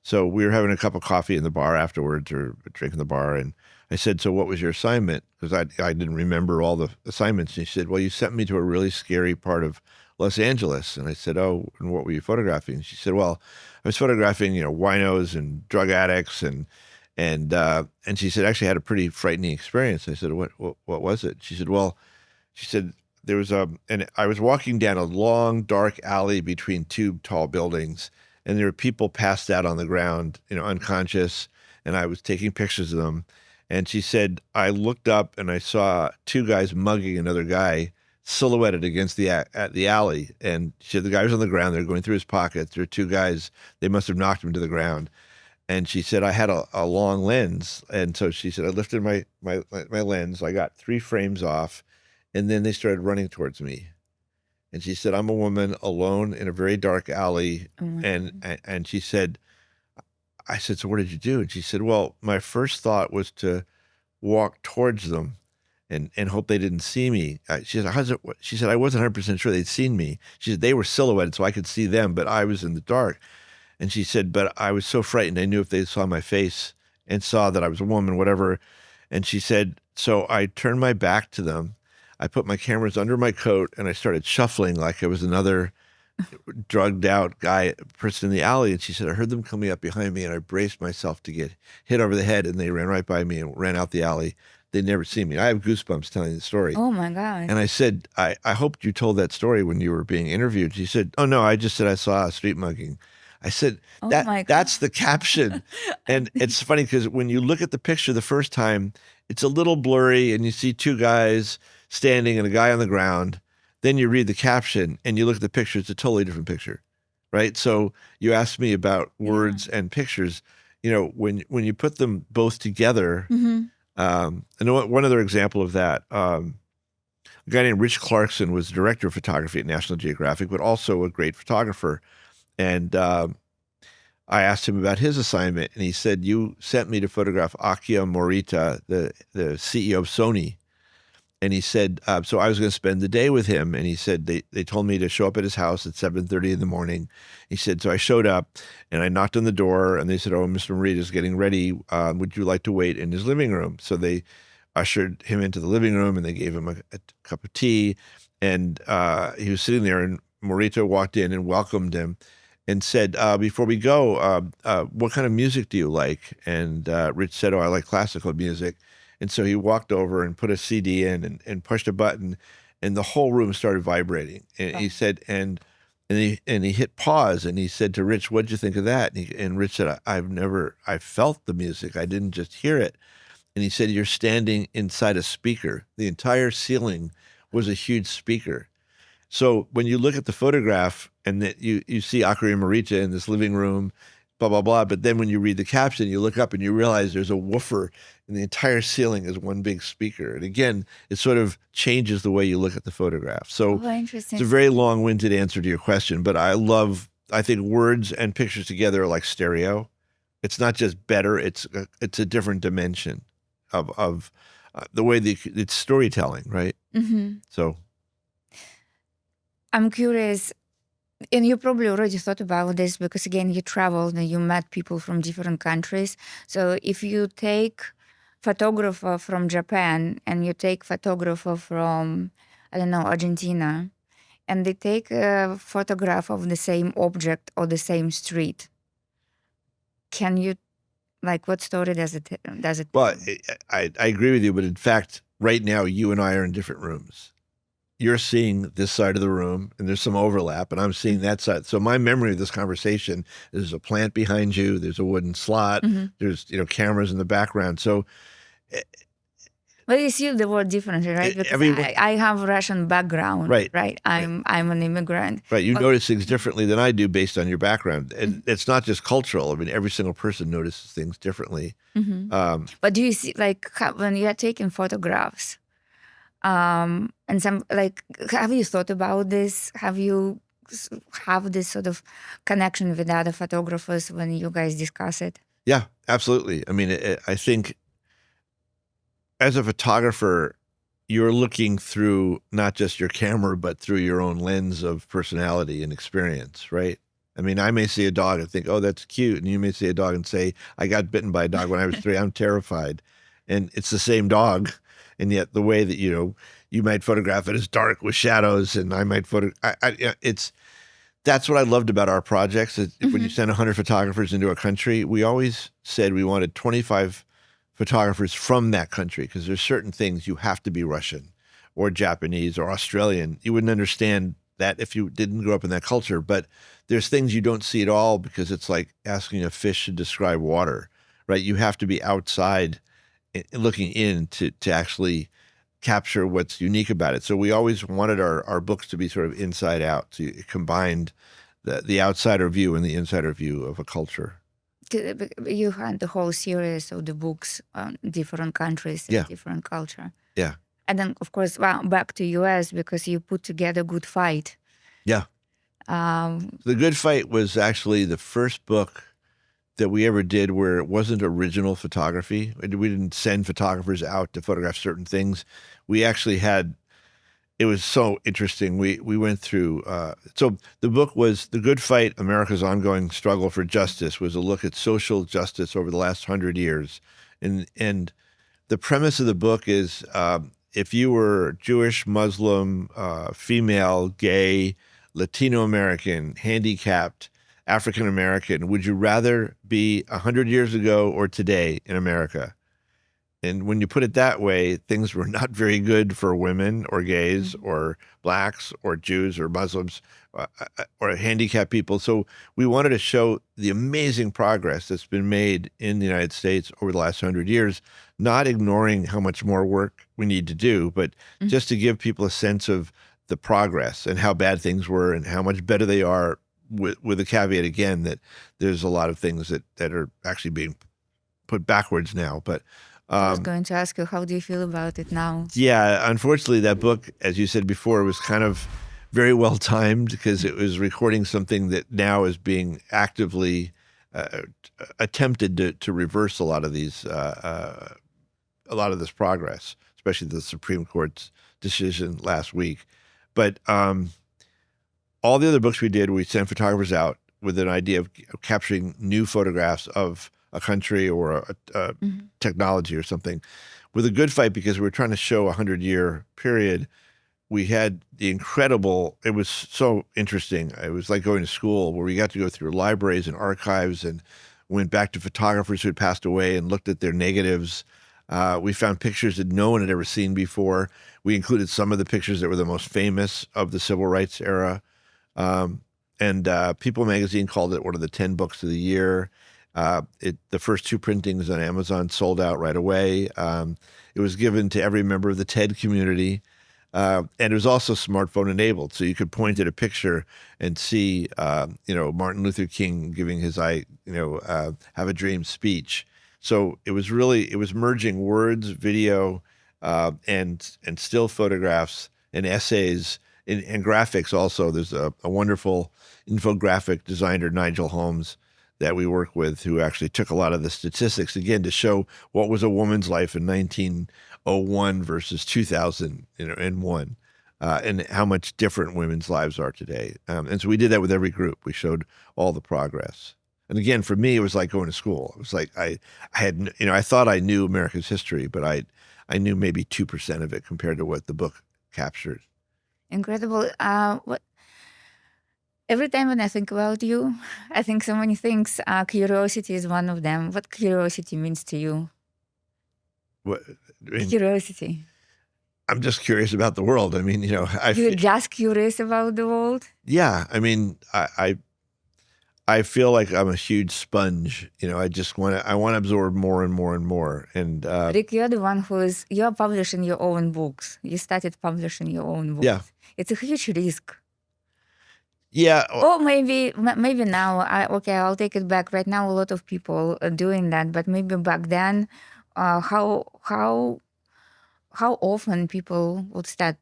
So we were having a cup of coffee in the bar afterwards, or a drink in the bar, and I said, "So what was your assignment?" Because I didn't remember all the assignments. And she said, "Well, you sent me to a really scary part of Los Angeles." And I said, "Oh, and what were you photographing?" And she said, "Well, I was photographing, winos and drug addicts, and she said, actually had a pretty frightening experience." I said, "What was it?" She said there was and I was walking down a long dark alley between 2 tall buildings. And there were people passed out on the ground, unconscious, and I was taking pictures of them. And she said, I looked up and I saw 2 guys mugging another guy silhouetted against the alley. And she said, the guy was on the ground. They're going through his pockets. There were 2 guys. They must have knocked him to the ground. And she said, I had a long lens. And so she said, I lifted my lens. I got 3 frames off, and then they started running towards me. And she said, I'm a woman alone in a very dark alley. And she said, I said, so what did you do? And she said, well, my first thought was to walk towards them and hope they didn't see me. She said, I wasn't 100% sure they'd seen me. She said, they were silhouetted so I could see them, but I was in the dark. And she said, but I was so frightened. I knew if they saw my face and saw that I was a woman, whatever. And she said, so I turned my back to them. I put my cameras under my coat and I started shuffling like I was another drugged out person in the alley. And she said, I heard them coming up behind me and I braced myself to get hit over the head, and they ran right by me and ran out the alley. They'd never seen me. I have goosebumps telling the story. Oh my God. And I said, I hoped you told that story when you were being interviewed. She said, oh no, I just said I saw a street mugging. I said, that's the caption. And it's funny because when you look at the picture the first time, it's a little blurry and you see two guys standing and a guy on the ground. Then you read the caption and you look at the picture, it's a totally different picture, right? So you asked me about words and pictures. You know, when you put them both together, and one other example of that, a guy named Rich Clarkson was director of photography at National Geographic, but also a great photographer. And I asked him about his assignment, and he said, you sent me to photograph Akio Morita, the CEO of Sony. And he said, so I was going to spend the day with him. And he said, they told me to show up at his house at 7:30 in the morning. He said, so I showed up and I knocked on the door and they said, oh, Mr. Morita's getting ready. Would you like to wait in his living room? So they ushered him into the living room and they gave him a cup of tea. And he was sitting there and Morita walked in and welcomed him and said, before we go, what kind of music do you like? And Rich said, oh, I like classical music. And so he walked over and put a CD in and pushed a button, and the whole room started vibrating. And he said, and he hit pause, and he said to Rich, "What'd you think of that?" And Rich said, I felt the music. I didn't just hear it." And he said, "You're standing inside a speaker. The entire ceiling was a huge speaker." So when you look at the photograph and that you see Akira Morita in this living room, blah, blah, blah. But then when you read the caption, you look up and you realize there's a woofer and the entire ceiling is one big speaker. And again, it sort of changes the way you look at the photograph. So interesting. It's a very long-winded answer to your question, but I think words and pictures together are like stereo. It's not just better, it's a different dimension of the way it's storytelling, right? So I'm curious, and you probably already thought about this because, again, you traveled and you met people from different countries. So if you take photographer from Japan and you take photographer from, I don't know, Argentina, and they take a photograph of the same object or the same street, can you, like, what story does it? Well, I agree with you, but in fact, right now, you and I are in different rooms. You're seeing this side of the room and there's some overlap and I'm seeing that side. So my memory of this conversation, there's a plant behind you, there's a wooden slot, there's, cameras in the background. So but you see the word differently, right? Because I have Russian background, right? I'm an immigrant. Right. You notice things differently than I do based on your background. And it's not just cultural. I mean, every single person notices things differently. But do you see, like, when you're taking photographs, and some, like, have you thought about this? Have you have this sort of connection with other photographers when you guys discuss it? Yeah, absolutely. I mean, I think as a photographer, you're looking through not just your camera, but through your own lens of personality and experience, right? I mean, I may see a dog and think, oh, that's cute. And you may see a dog and say, I got bitten by a dog when I was 3, I'm terrified. And it's the same dog. And yet the way that, you might photograph it as dark with shadows and I might that's what I loved about our projects. Is when you send 100 photographers into a country, we always said we wanted 25 photographers from that country because there's certain things you have to be Russian or Japanese or Australian. You wouldn't understand that if you didn't grow up in that culture, but there's things you don't see at all because it's like asking a fish to describe water, right? You have to be outside looking in to actually capture what's unique about it. So we always wanted our books to be sort of inside out. So you combined the outsider view and the insider view of a culture. You had the whole series of the books on different countries and different culture. Yeah. And then, of course, back to US because you put together Good Fight. Yeah. The Good Fight was actually the first book that we ever did where it wasn't original photography. We didn't send photographers out to photograph certain things. We actually it was so interesting. We went through, so the book was The Good Fight, America's Ongoing Struggle for Justice, was a look at social justice over the last 100 years. And the premise of the book is if you were Jewish, Muslim, female, gay, Latino American, handicapped, African American, would you rather be 100 years ago or today in America? And when you put it that way, things were not very good for women or gays or blacks or Jews or Muslims or handicapped people. So we wanted to show the amazing progress that's been made in the United States over the last 100 years, not ignoring how much more work we need to do, but just to give people a sense of the progress and how bad things were and how much better they are, with a caveat again that there's a lot of things that are actually being put backwards now. But I was going to ask you, how do you feel about it now? yeah, unfortunately, that book, as you said before, was kind of very well timed because it was recording something that now is being actively attempted to reverse a lot of these, a lot of this progress, especially the Supreme Court's decision last week. But all the other books we did, we sent photographers out with an idea of capturing new photographs of a country or a technology or something. With A Good Fight, because we were trying to show a 100-year period, we had the incredible, it was so interesting. It was like going to school where we got to go through libraries and archives and went back to photographers who had passed away and looked at their negatives. We found pictures that no one had ever seen before. We included some of the pictures that were the most famous of the civil rights era. And People magazine called it one of the 10 books of the year. The first 2 printings on Amazon sold out right away. It was given to every member of the TED community. And it was also smartphone enabled. So you could point at a picture and see, Martin Luther King giving his Have a Dream speech. So it was merging words, video, and still photographs and essays and graphics also. There's a wonderful infographic designer, Nigel Holmes, that we work with, who actually took a lot of the statistics, again, to show what was a woman's life in 1901 versus 2001, and how much different women's lives are today. And so we did that with every group. We showed all the progress. And again, for me, it was like going to school. It was like I thought I knew America's history, but I knew maybe 2% of it compared to what the book captured. Incredible. Every time when I think about you, I think so many things. Curiosity is one of them. What curiosity means to you? What, Curiosity. I'm just curious about the world. I mean, You're just curious about the world? Yeah. I mean, I feel like I'm a huge sponge. I want to absorb more and more and more. And Rick, you're the one you're publishing your own books. You started publishing your own books. Yeah. It's a huge risk. Yeah. Or maybe now, I'll take it back. Right now, a lot of people are doing that, but maybe back then, how often people would start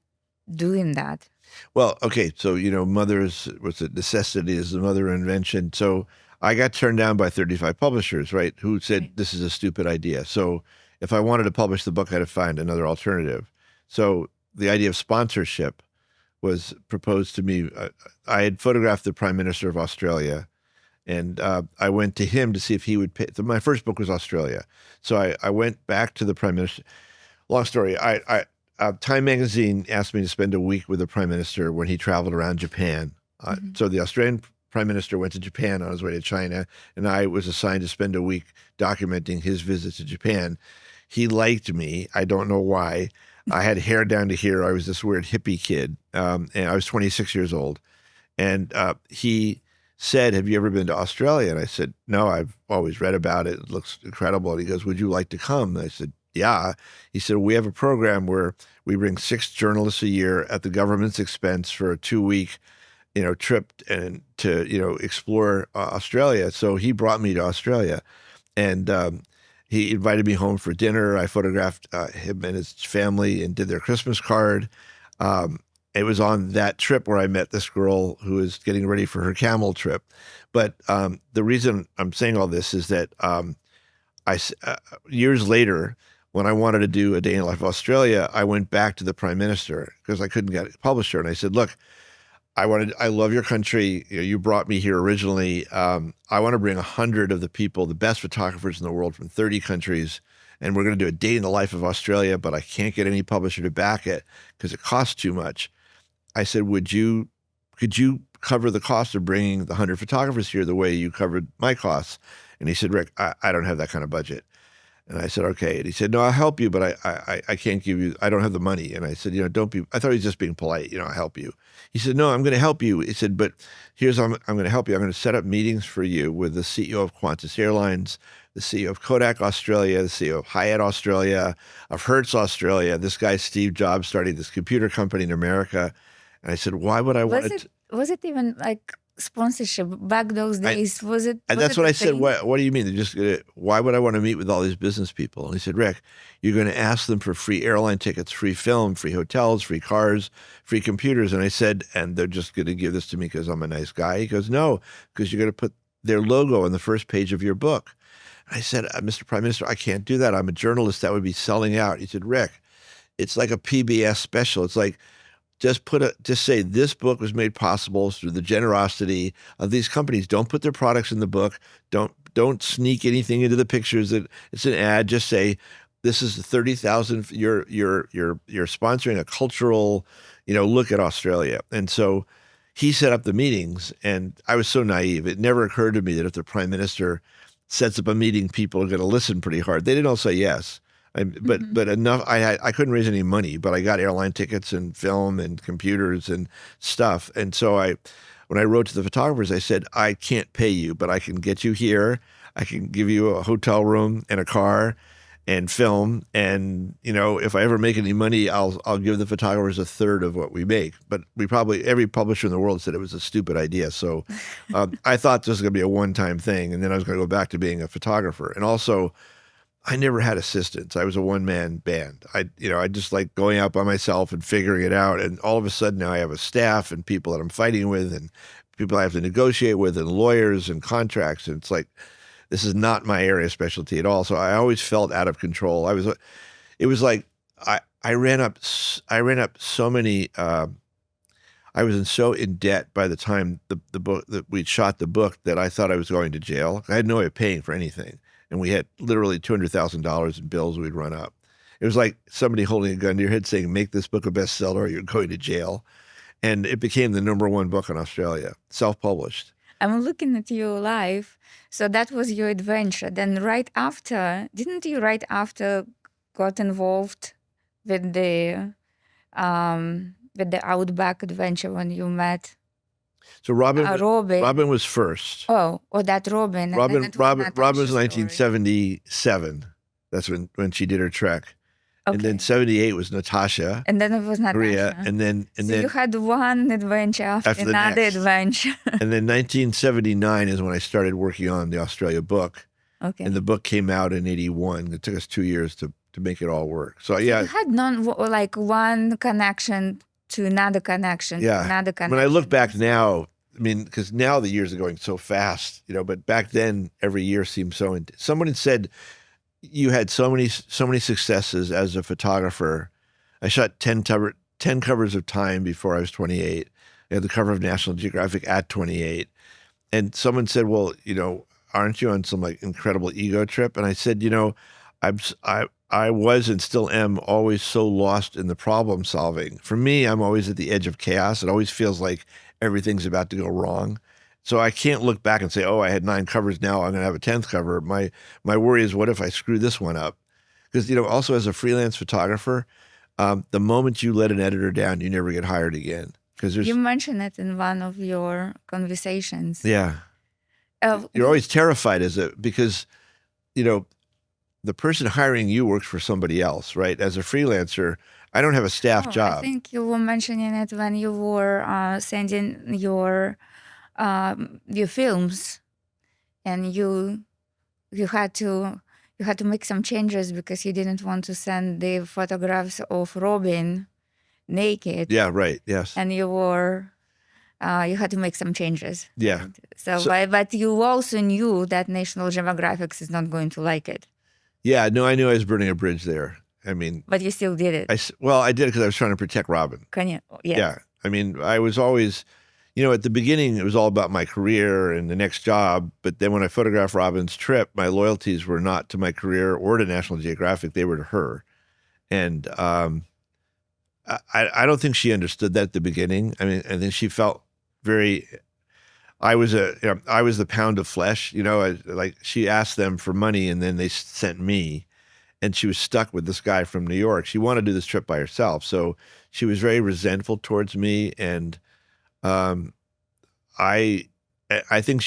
doing that? Well, okay, so necessity is the mother of invention. So I got turned down by 35 publishers, right, who said this is a stupid idea. So if I wanted to publish the book, I had to find another alternative. So the idea of sponsorship was proposed to me. I had photographed the Prime Minister of Australia, and I went to him to see if he would pay. So my first book was Australia. So I went back to the Prime Minister. Long story. Time magazine asked me to spend a week with the Prime Minister when he traveled around Japan. So the Australian Prime Minister went to Japan on his way to China, and I was assigned to spend a week documenting his visit to Japan. He liked me. I don't know why. I had hair down to here. I was this weird hippie kid, and I was 26 years old. And he said, "Have you ever been to Australia?" And I said, "No, I've always read about it. It looks incredible." And he goes, "Would you like to come?" And I said, "Yeah." He said, "We have a program where we bring 6 journalists a year at the government's expense for a 2-week, trip and to, explore Australia." So he brought me to Australia, and he invited me home for dinner. I photographed him and his family and did their Christmas card. It was on that trip where I met this girl who was getting ready for her camel trip. But the reason I'm saying all this is that years later, when I wanted to do A Day in the Life of Australia, I went back to the Prime Minister because I couldn't get a publisher. And I said, "Look, I love your country. You brought me here originally. I want to bring 100 of the people, the best photographers in the world from 30 countries. And we're going to do A Day in the Life of Australia, but I can't get any publisher to back it because it costs too much." I said, could you cover the cost of bringing the 100 photographers here the way you covered my costs? And he said, "Rick, I don't have that kind of budget." And I said, okay. And he said, no, I'll help you, but I can't give you, I don't have the money. And I said, don't be, I thought he was just being polite, I'll help you. He said, no, I'm going to help you. He said, but here's, I'm going to help you. I'm going to set up meetings for you with the CEO of Qantas Airlines, the CEO of Kodak Australia, the CEO of Hyatt Australia, of Hertz Australia. This guy, Steve Jobs, started this computer company in America. And I said, why would I want to? Was it even like sponsorship back those days? Was it? And that's what I said. What do you mean? They're just gonna, why would I want to meet with all these business people? And he said, Rick, you're going to ask them for free airline tickets, free film, free hotels, free cars, free computers. And I said, and they're just going to give this to me because I'm a nice guy. He goes, no, because you're going to put their logo on the first page of your book. And I said, Mr. Prime Minister, I can't do that. I'm a journalist. That would be selling out. He said, Rick, it's like a PBS special. It's like, just say this book was made possible through the generosity of these companies. Don't put their products in the book. Don't sneak anything into the pictures. That it's an ad. Just say this is the 30,000. You're sponsoring a cultural, look at Australia. And so he set up the meetings, and I was so naive. It never occurred to me that if the prime minister sets up a meeting, people are going to listen pretty hard. They didn't all say yes. But enough. I couldn't raise any money, but I got airline tickets and film and computers and stuff. And so when I wrote to the photographers, I said, I can't pay you, but I can get you here. I can give you a hotel room and a car and film. And if I ever make any money, I'll give the photographers a third of what we make. But every publisher in the world said it was a stupid idea. So I thought this was going to be a one-time thing, and then I was going to go back to being a photographer. And also, I never had assistants. I was a one-man band. I just like going out by myself and figuring it out. And all of a sudden now I have a staff and people that I'm fighting with and people I have to negotiate with and lawyers and contracts. And it's like, this is not my area of specialty at all. So I always felt out of control. It was like, I ran up so many, I was so in debt by the time the book that we'd shot the book that I thought I was going to jail. I had no way of paying for anything. And we had literally $200,000 in bills we'd run up. It was like somebody holding a gun to your head saying, make this book a bestseller or you're going to jail. And it became the #1 book in Australia, self-published. I'm looking at your life. So that was your adventure. Then didn't you right after got involved with the Outback adventure when you met? So Robin was first. Oh, that Robin. Robin was 1977. That's when she did her trek. Okay. And then 78 was Natasha. And then it was Natasha. Korea. And then you had one adventure after another adventure. And then 1979 is when I started working on the Australia book. Okay. And the book came out in 81. It took us 2 years to make it all work. So yeah. You had one connection to another connection. Yeah. To another connection. When I look back now, because now the years are going so fast, but back then every year seemed so. Someone had said you had so many successes as a photographer. I shot 10 covers of Time before I was 28. I had the cover of National Geographic at 28, and someone said, "Well, aren't you on some incredible ego trip?" And I said, I was and still am always so lost in the problem solving. For me, I'm always at the edge of chaos. It always feels like everything's about to go wrong. So I can't look back and say, oh, I had 9 covers, now I'm going to have a 10th cover. My worry is, what if I screw this one up? Because, also as a freelance photographer, the moment you let an editor down, you never get hired again. You mentioned it in one of your conversations. Yeah. You're always terrified because, the person hiring you works for somebody else, right? As a freelancer, I don't have a staff job. I think you were mentioning it when you were sending your films, and you had to make some changes because you didn't want to send the photographs of Robin naked. Yeah, right. Yes. And you had to make some changes. Yeah. But you also knew that National Geographic is not going to like it. Yeah, no, I knew I was burning a bridge there. But you still did it. I did it because I was trying to protect Robin. Can you? Yeah. Yeah. I was always, at the beginning, it was all about my career and the next job. But then when I photographed Robin's trip, my loyalties were not to my career or to National Geographic. They were to her. And I don't think she understood that at the beginning. I think she felt I was the pound of flesh, she asked them for money and then they sent me. and she was stuck with this guy from New York. She wanted to do this trip by herself. So she was very resentful towards me. And I think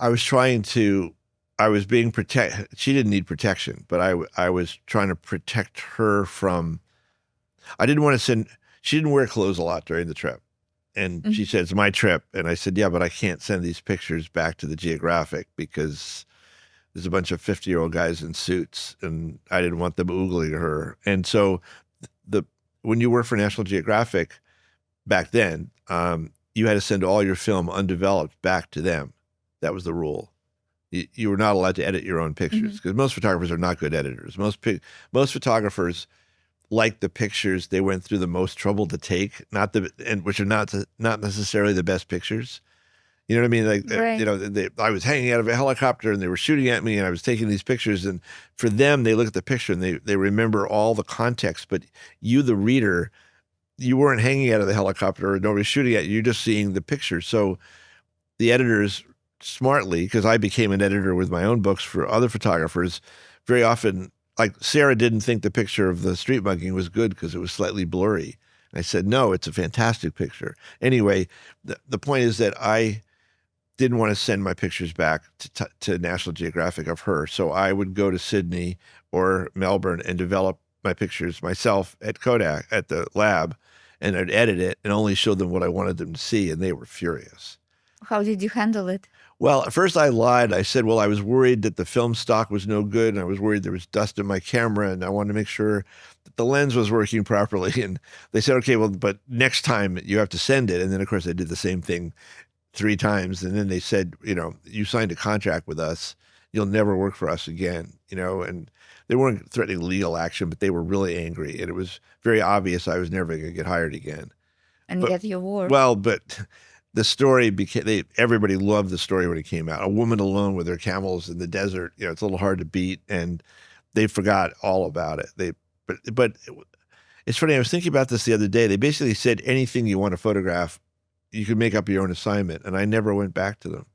I was trying to, I was being she didn't need protection, but I was trying to protect her from, I didn't want to she didn't wear clothes a lot during the trip. And she said, it's my trip. And I said, yeah, but I can't send these pictures back to the Geographic because there's a bunch of 50-year-old guys in suits and I didn't want them oogling her. And so when you work for National Geographic back then, you had to send all your film undeveloped back to them. That was the rule. You were not allowed to edit your own pictures because most photographers are not good editors. Most photographers like the pictures they went through the most trouble to take, which are not necessarily the best pictures. You know what I mean? Like, right. I was hanging out of a helicopter and they were shooting at me and I was taking these pictures. And for them, they look at the picture and they remember all the context. But you, the reader, you weren't hanging out of the helicopter or nobody's shooting at you. You're just seeing the picture. So the editors smartly, because I became an editor with my own books for other photographers, very often, like Sarah didn't think the picture of the street mugging was good because it was slightly blurry. I said, no, it's a fantastic picture. Anyway, the point is that I didn't want to send my pictures back to National Geographic of her. So I would go to Sydney or Melbourne and develop my pictures myself at Kodak, at the lab, and I'd edit it and only show them what I wanted them to see. And they were furious. How did you handle it? Well, at first I lied. I said, well, I was worried that the film stock was no good and I was worried there was dust in my camera and I wanted to make sure that the lens was working properly. And they said, okay, well, but next time you have to send it. And then, of course, I did the same thing 3 times. And then they said, you signed a contract with us. You'll never work for us again, and they weren't threatening legal action, but they were really angry. And it was very obvious I was never going to get hired again. And get your work. Well, but the story everybody loved the story when it came out. A woman alone with her camels in the desert, it's a little hard to beat. And they forgot all about it. But it's funny. I was thinking about this the other day. They basically said anything you want to photograph, you can make up your own assignment. And I never went back to them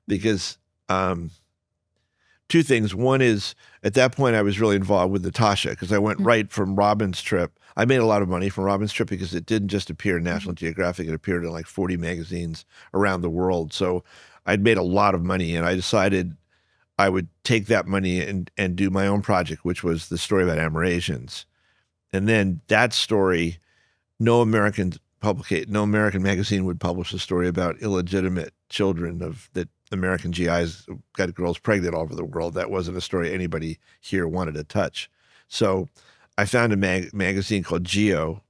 because 2 things. One is at that point I was really involved with Natasha because I went right from Robin's trip. I made a lot of money from Robin's trip because it didn't just appear in National Geographic. It appeared in like 40 magazines around the world. So I'd made a lot of money and I decided I would take that money and do my own project, which was the story about Amerasians. And then that story, no American magazine would publish a story about illegitimate children that American GIs got girls pregnant all over the world. That wasn't a story anybody here wanted to touch. So I found a magazine called Geo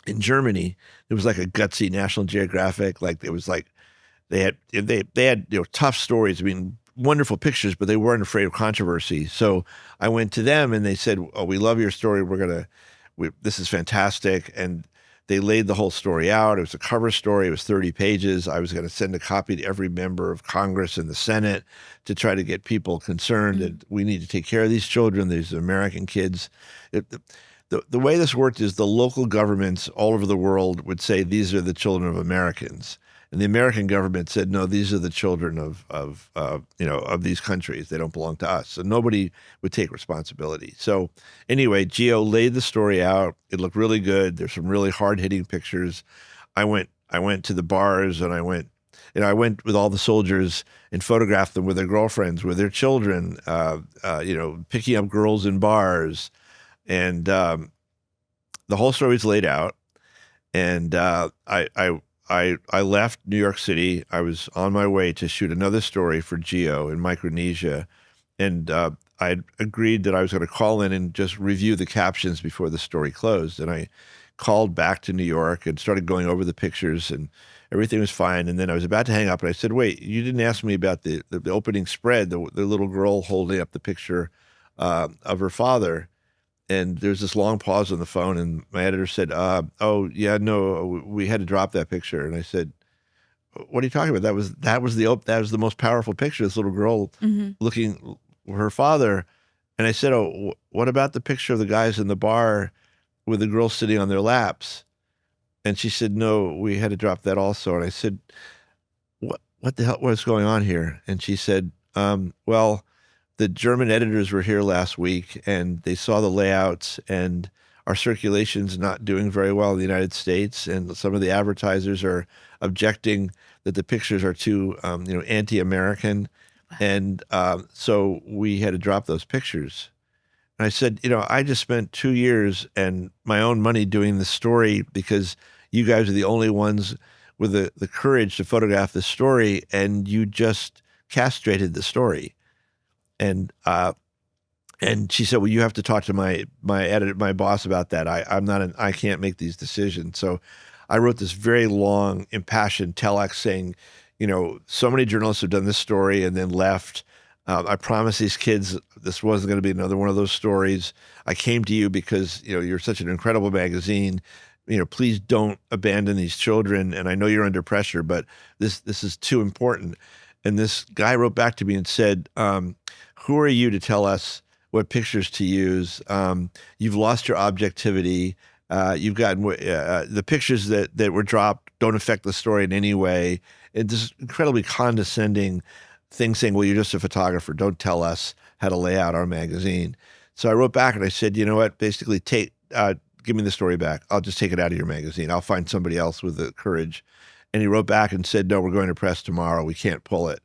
in Germany. It was like a gutsy National Geographic. Like it was like they had tough stories. I mean, wonderful pictures, but they weren't afraid of controversy. So I went to them and they said, "Oh, we love your story. This is fantastic." And they laid the whole story out. It was a cover story. It was 30 pages. I was going to send a copy to every member of Congress and the Senate to try to get people concerned that we need to take care of these children, these American kids. The way this worked is the local governments all over the world would say, these are the children of Americans. And the American government said, no, these are the children of these countries. They don't belong to us. So nobody would take responsibility. So anyway, Geo laid the story out. It looked really good. There's some really hard-hitting pictures. I went to the bars and I went with all the soldiers and photographed them with their girlfriends, with their children, picking up girls in bars. And the whole story was laid out. And I left New York City. I was on my way to shoot another story for Geo in Micronesia. And I agreed that I was going to call in and just review the captions before the story closed. And I called back to New York and started going over the pictures and everything was fine. And then I was about to hang up and I said, wait, you didn't ask me about the opening spread, the little girl holding up the picture of her father. And there's this long pause on the phone, and my editor said, "Oh yeah, no, we had to drop that picture." And I said, "What are you talking about? That was the most powerful picture. This little girl looking her father." And I said, "Oh, what about the picture of the guys in the bar with the girls sitting on their laps?" And she said, "No, we had to drop that also." And I said, "What the hell? What's going on here?" And she said, "Well, the German editors were here last week, and they saw the layouts, and our circulation's not doing very well in the United States, and some of the advertisers are objecting that the pictures are too, anti-American, and so we had to drop those pictures. And I said, I just spent 2 years and my own money doing this story because you guys are the only ones with the courage to photograph this story, and you just castrated the story. And she said, well, you have to talk to my editor, my boss about that. I can't make these decisions. So I wrote this very long, impassioned telex saying, so many journalists have done this story and then left. I promised these kids this wasn't going to be another one of those stories. I came to you because, you're such an incredible magazine. Please don't abandon these children. And I know you're under pressure, but this is too important. And this guy wrote back to me and said, who are you to tell us what pictures to use? You've lost your objectivity. You've gotten the pictures that were dropped don't affect the story in any way. And this incredibly condescending thing saying, well, you're just a photographer. Don't tell us how to lay out our magazine. So I wrote back and I said, you know what? Basically, give me the story back. I'll just take it out of your magazine. I'll find somebody else with the courage. And he wrote back and said, no, we're going to press tomorrow. We can't pull it.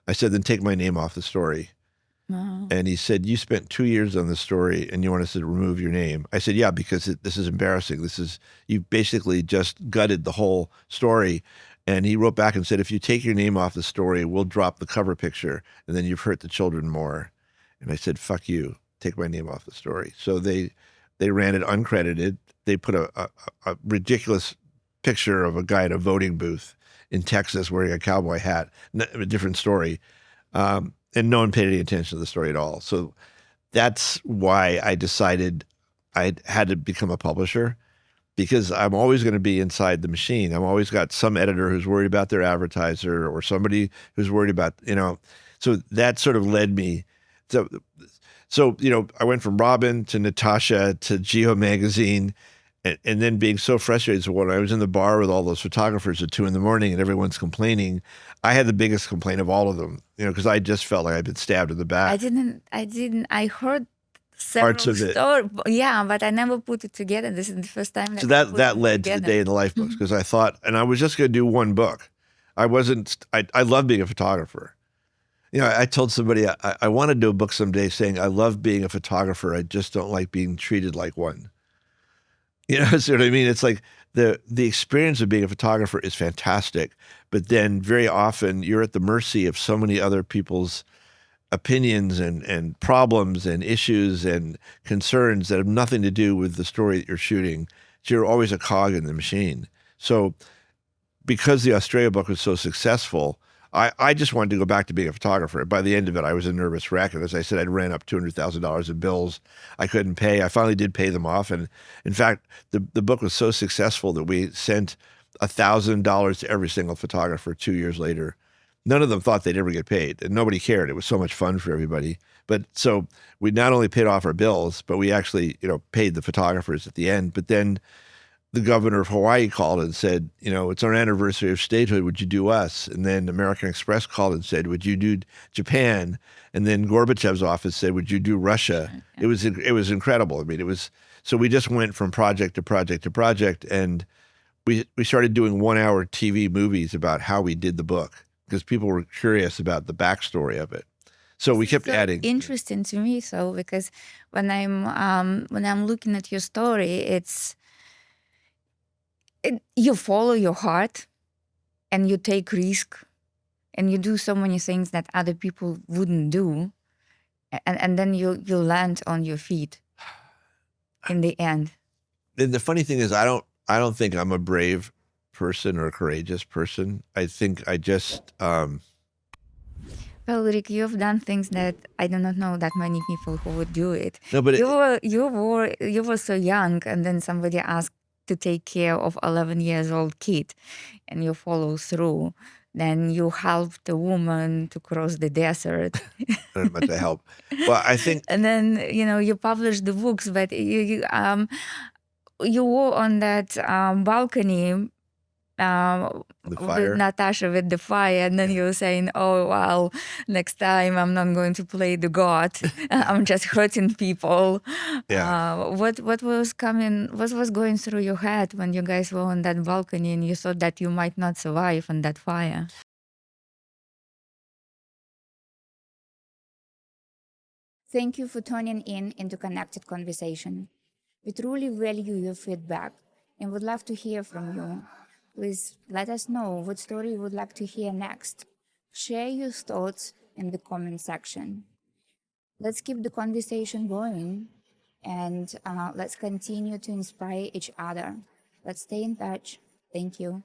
I said, then take my name off the story. Wow. And he said, you spent 2 years on this story and you want us to remove your name. I said, yeah, because this is embarrassing. You basically just gutted the whole story. And he wrote back and said, if you take your name off the story, we'll drop the cover picture and then you've hurt the children more. And I said, fuck you, take my name off the story. So they ran it uncredited. They put a ridiculous picture of a guy at a voting booth in Texas wearing a cowboy hat, a different story. And no one paid any attention to the story at all. So that's why I decided I had to become a publisher, because I'm always going to be inside the machine. I've always got some editor who's worried about their advertiser or somebody who's worried about, so that sort of led me. So I went from Robin to Natasha to Geo Magazine, and then being so frustrated. So when I was in the bar with all those photographers at 2 a.m. and everyone's complaining, I had the biggest complaint of all of them, because I just felt like I'd been stabbed in the back. I heard Parts several of it. stories. Yeah, but I never put it together. This is the first time. So that led to the Day in the Life books, because I thought, and I was just going to do one book. I love being a photographer. I told somebody I want to do a book someday saying, I love being a photographer. I just don't like being treated like one. See what I mean? It's like the experience of being a photographer is fantastic, but then very often you're at the mercy of so many other people's opinions and problems and issues and concerns that have nothing to do with the story that you're shooting. So you're always a cog in the machine. So because the Australia book was so successful, I just wanted to go back to being a photographer. By the end of it, I was a nervous wreck. And as I said, I'd ran up $200,000 in bills I couldn't pay. I finally did pay them off. And in fact, the book was so successful that we sent $1,000 to every single photographer 2 years later. None of them thought they'd ever get paid, and nobody cared. It was so much fun for everybody. But so we not only paid off our bills, but we actually, paid the photographers at the end. But then the governor of Hawaii called and said, it's our anniversary of statehood. Would you do us? And then American Express called and said, would you do Japan? And then Gorbachev's office said, would you do Russia? It was incredible. I mean, so we just went from project to project to project, and we started doing 1-hour TV movies about how we did the book, because people were curious about the backstory of it. So we kept adding. Interesting to me, because when I'm looking at your story, you follow your heart, and you take risk, and you do so many things that other people wouldn't do, and then you land on your feet in the end. And the funny thing is, I don't think I'm a brave person or a courageous person. I think I just Well, Rick, you've done things that I do not know that many people who would do it. No, but you were so young, and then somebody asked to take care of 11-year-old kid, and you follow through. Then you helped a woman to cross the desert. not much I help. Well, I think. And then you published the books, but you were on that balcony The with fire. Natasha with the fire, and then you were saying, "Oh well, next time I'm not going to play the god. I'm just hurting people." Yeah. What was coming? What was going through your head when you guys were on that balcony and you thought that you might not survive on that fire? Thank you for tuning in into Connected Conversation. We truly value your feedback and would love to hear from you. Please let us know what story you would like to hear next. Share your thoughts in the comment section. Let's keep the conversation going and let's continue to inspire each other. Let's stay in touch. Thank you.